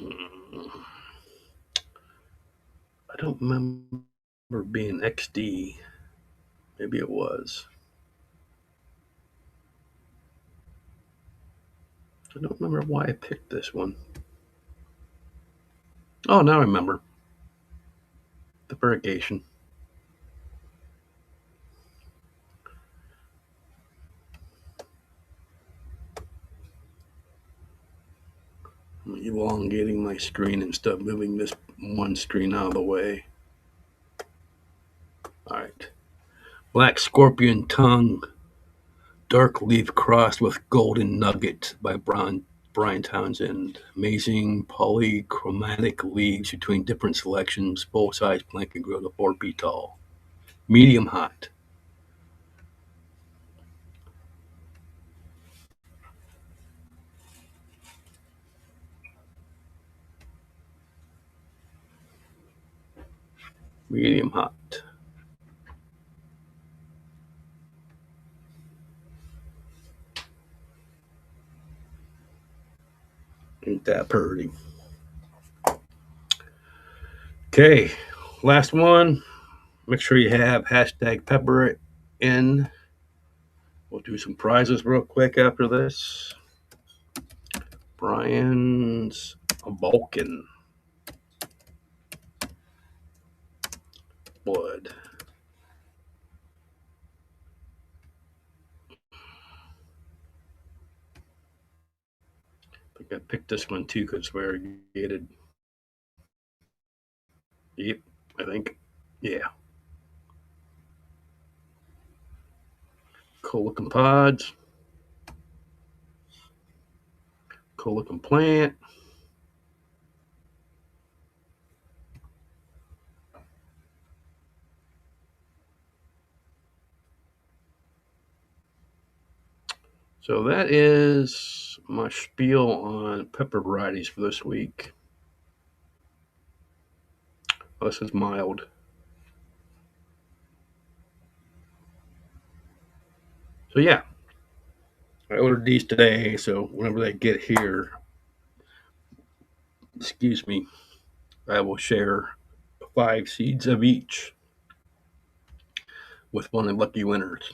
A: don't remember being XD. Maybe it was. I don't remember why I picked this one. Oh, now I remember. The variegation. I'm elongating my screen instead of moving this one screen out of the way. Black Scorpion Tongue, Dark Leaf crossed with Golden Nugget by Brian Townsend. Amazing polychromatic leaves between different selections. Full size plant can grow to 4 feet tall. Medium hot. Medium hot. Ain't that pretty? Okay, last one. Make sure you have hashtag pepper in. We'll do some prizes real quick after this. Brian's Vulcan blood. I think I picked this one too because it's variegated. Yep, I think. Yeah. Cool looking pods. Cool looking plant. So that is my spiel on pepper varieties for this week. This is mild. So yeah, I ordered these today. So whenever they get here, excuse me, I will share 5 seeds of each with one of the lucky winners.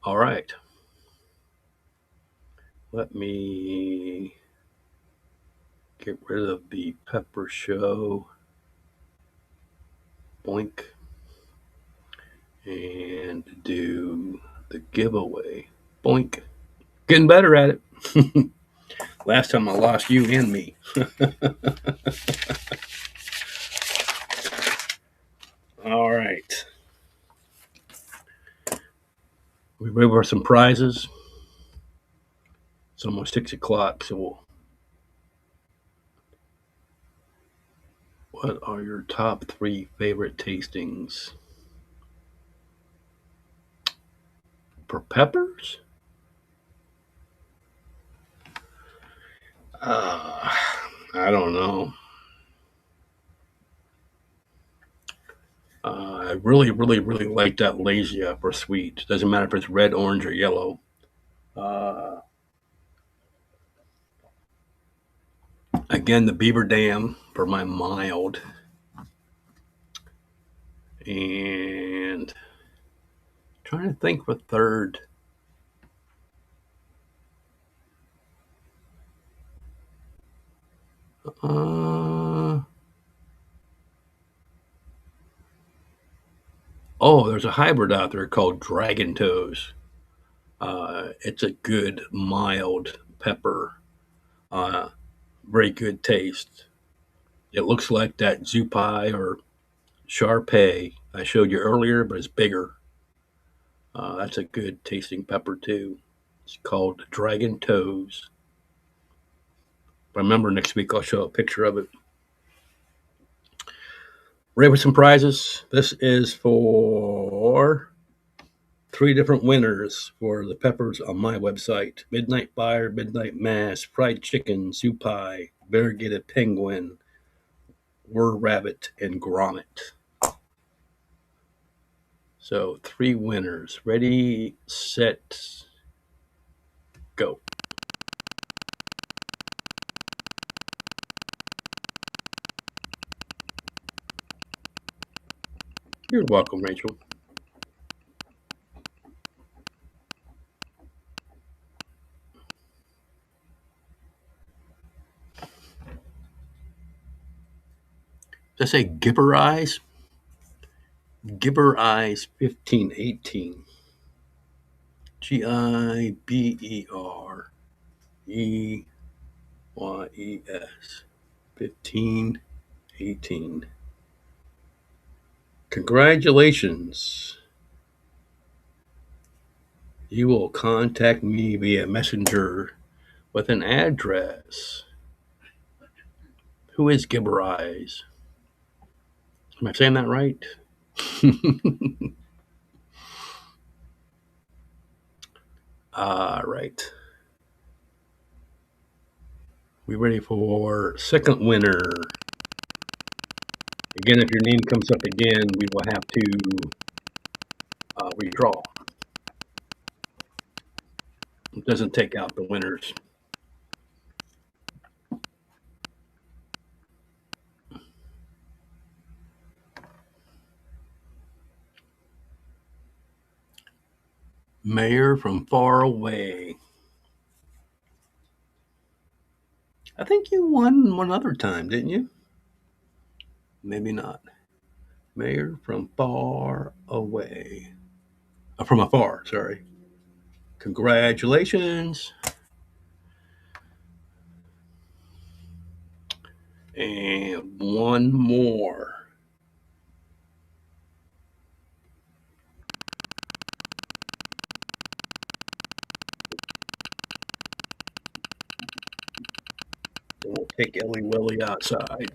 A: All right. Let me get rid of the pepper show. Boink. And do the giveaway. Boink. Getting better at it. Last time I lost you and me. All right. We ready for some prizes. It's almost 6 o'clock, so what are your top 3 favorite tastings? For peppers? Uh, I don't know. I really, really, really like that Lasia for sweet. Doesn't matter if it's red, orange, or yellow. Uh, Again, the Beaver Dam for my mild. And trying to think for third. Uh, there's a hybrid out there called Dragon Toes. It's a good mild pepper. Uh, Very good taste. It looks like that Zupai or Sharpei I showed you earlier, but it's bigger. That's a good tasting pepper too. It's called Dragon Toes. Remember, next week I'll show a picture of it. Ready with some prizes? This is for 3 different winners for the peppers on my website: Midnight Fire, Midnight Mass, Fried Chicken, Zupai, Variegated Penguin, Were Rabbit, and Grommet. So 3 winners. Ready, set, go. You're welcome, Rachel. Did I say Gibber Eyes? Gibber Eyes 1518. Giberyes. 1518. Congratulations. You will contact me via messenger with an address. Who is Giberyes? Am I saying that right? All right. We ready for second winner? Again, if your name comes up again, we will have to redraw. It doesn't take out the winners. Mayor from far away. I think you won one other time, didn't you? Maybe not. Mayor from far away. From afar, sorry. Congratulations. And one more. Don't take Ellie Willie outside.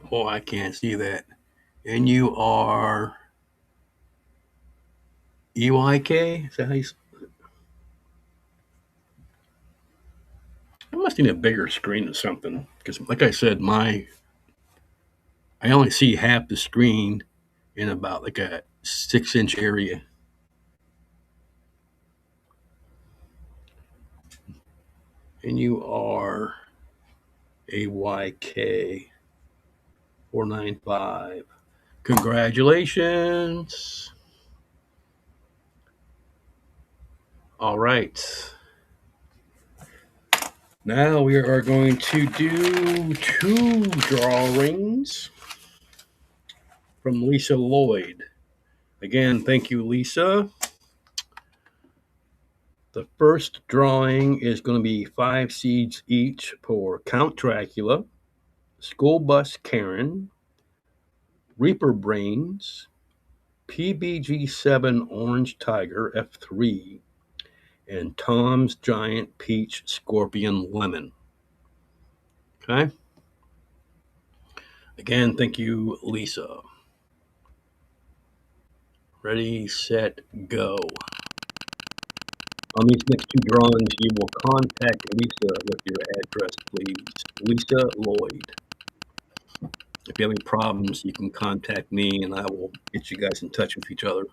A: Oh, I can't see that. And you are EYK? Is that how you? I must need a bigger screen or something. Because, like I said, I only see half the screen in about like a 6-inch area. And you are AYK 495. Congratulations. All right. Now we are going to do 2 drawings from Lisa Lloyd. Again, thank you, Lisa. The first drawing is going to be 5 seeds each for Count Dracula, School Bus Karen, Reaper Brains, PBG7 Orange Tiger F3, and Tom's Giant Peach Scorpion Lemon. Okay? Again, thank you, Lisa. Ready, set, go. On these next 2 drawings, you will contact Lisa with your address, please. Lisa Lloyd. If you have any problems, you can contact me and I will get you guys in touch with each other.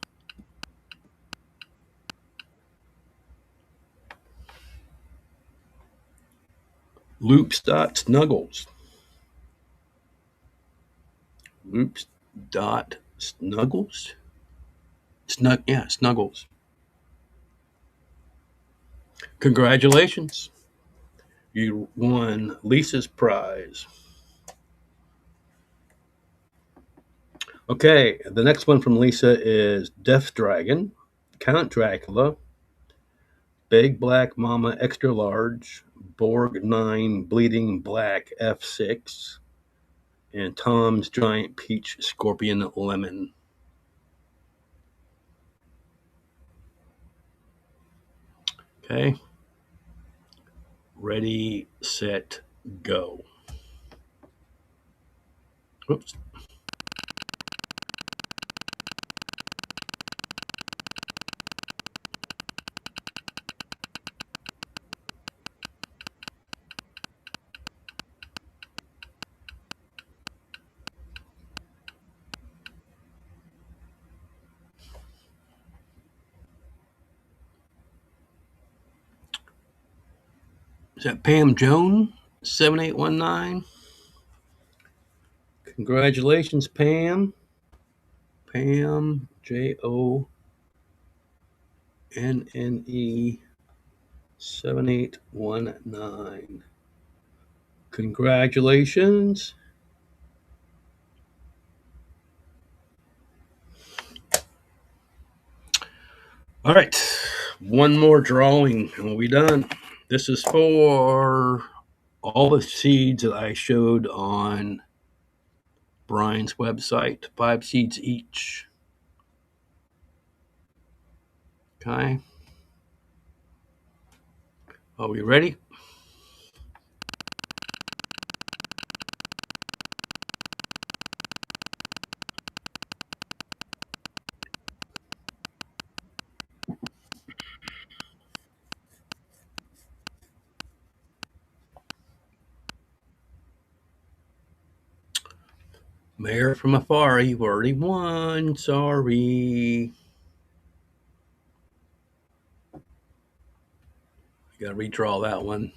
A: Loops.snuggles. Loops.snuggles? Snuggles. Congratulations. You won Lisa's prize. Okay, the next one from Lisa is Death Dragon, Count Dracula, Big Black Mama Extra Large, Borg 9 Bleeding Black F6, and Tom's Giant Peach Scorpion Lemon. Okay. Ready, set, go. Oops. Is that Pam Joan, 7819? Congratulations, Pam. Pam, JONNE, 7819. Congratulations. All right, one more drawing and we'll be done. This is for all the seeds that I showed on Brian's website, 5 seeds each. Okay. Are we ready? Mayor from afar, you've already won. Sorry. You gotta redraw that one.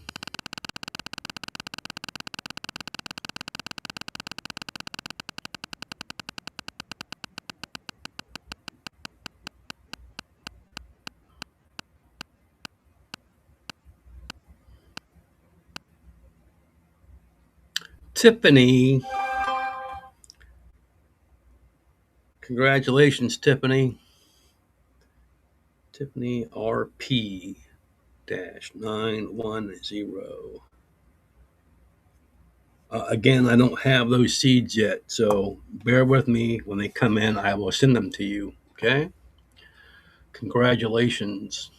A: Tiffany. Congratulations, Tiffany. Tiffany RP 910. Again, I don't have those seeds yet, so bear with me. When they come in, I will send them to you. Okay? Congratulations.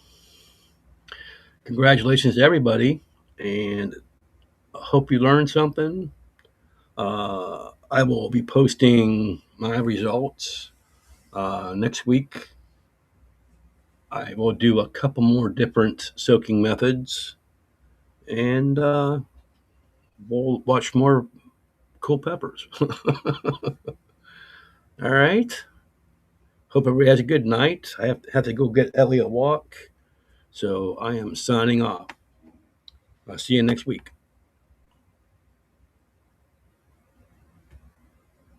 A: Congratulations to everybody, and I hope you learned something. I will be posting my results next week. I will do a couple more different soaking methods, and we'll watch more cool peppers. All right. Hope everybody has a good night. I have to go get Ellie a walk. So I am signing off. I'll see you next week.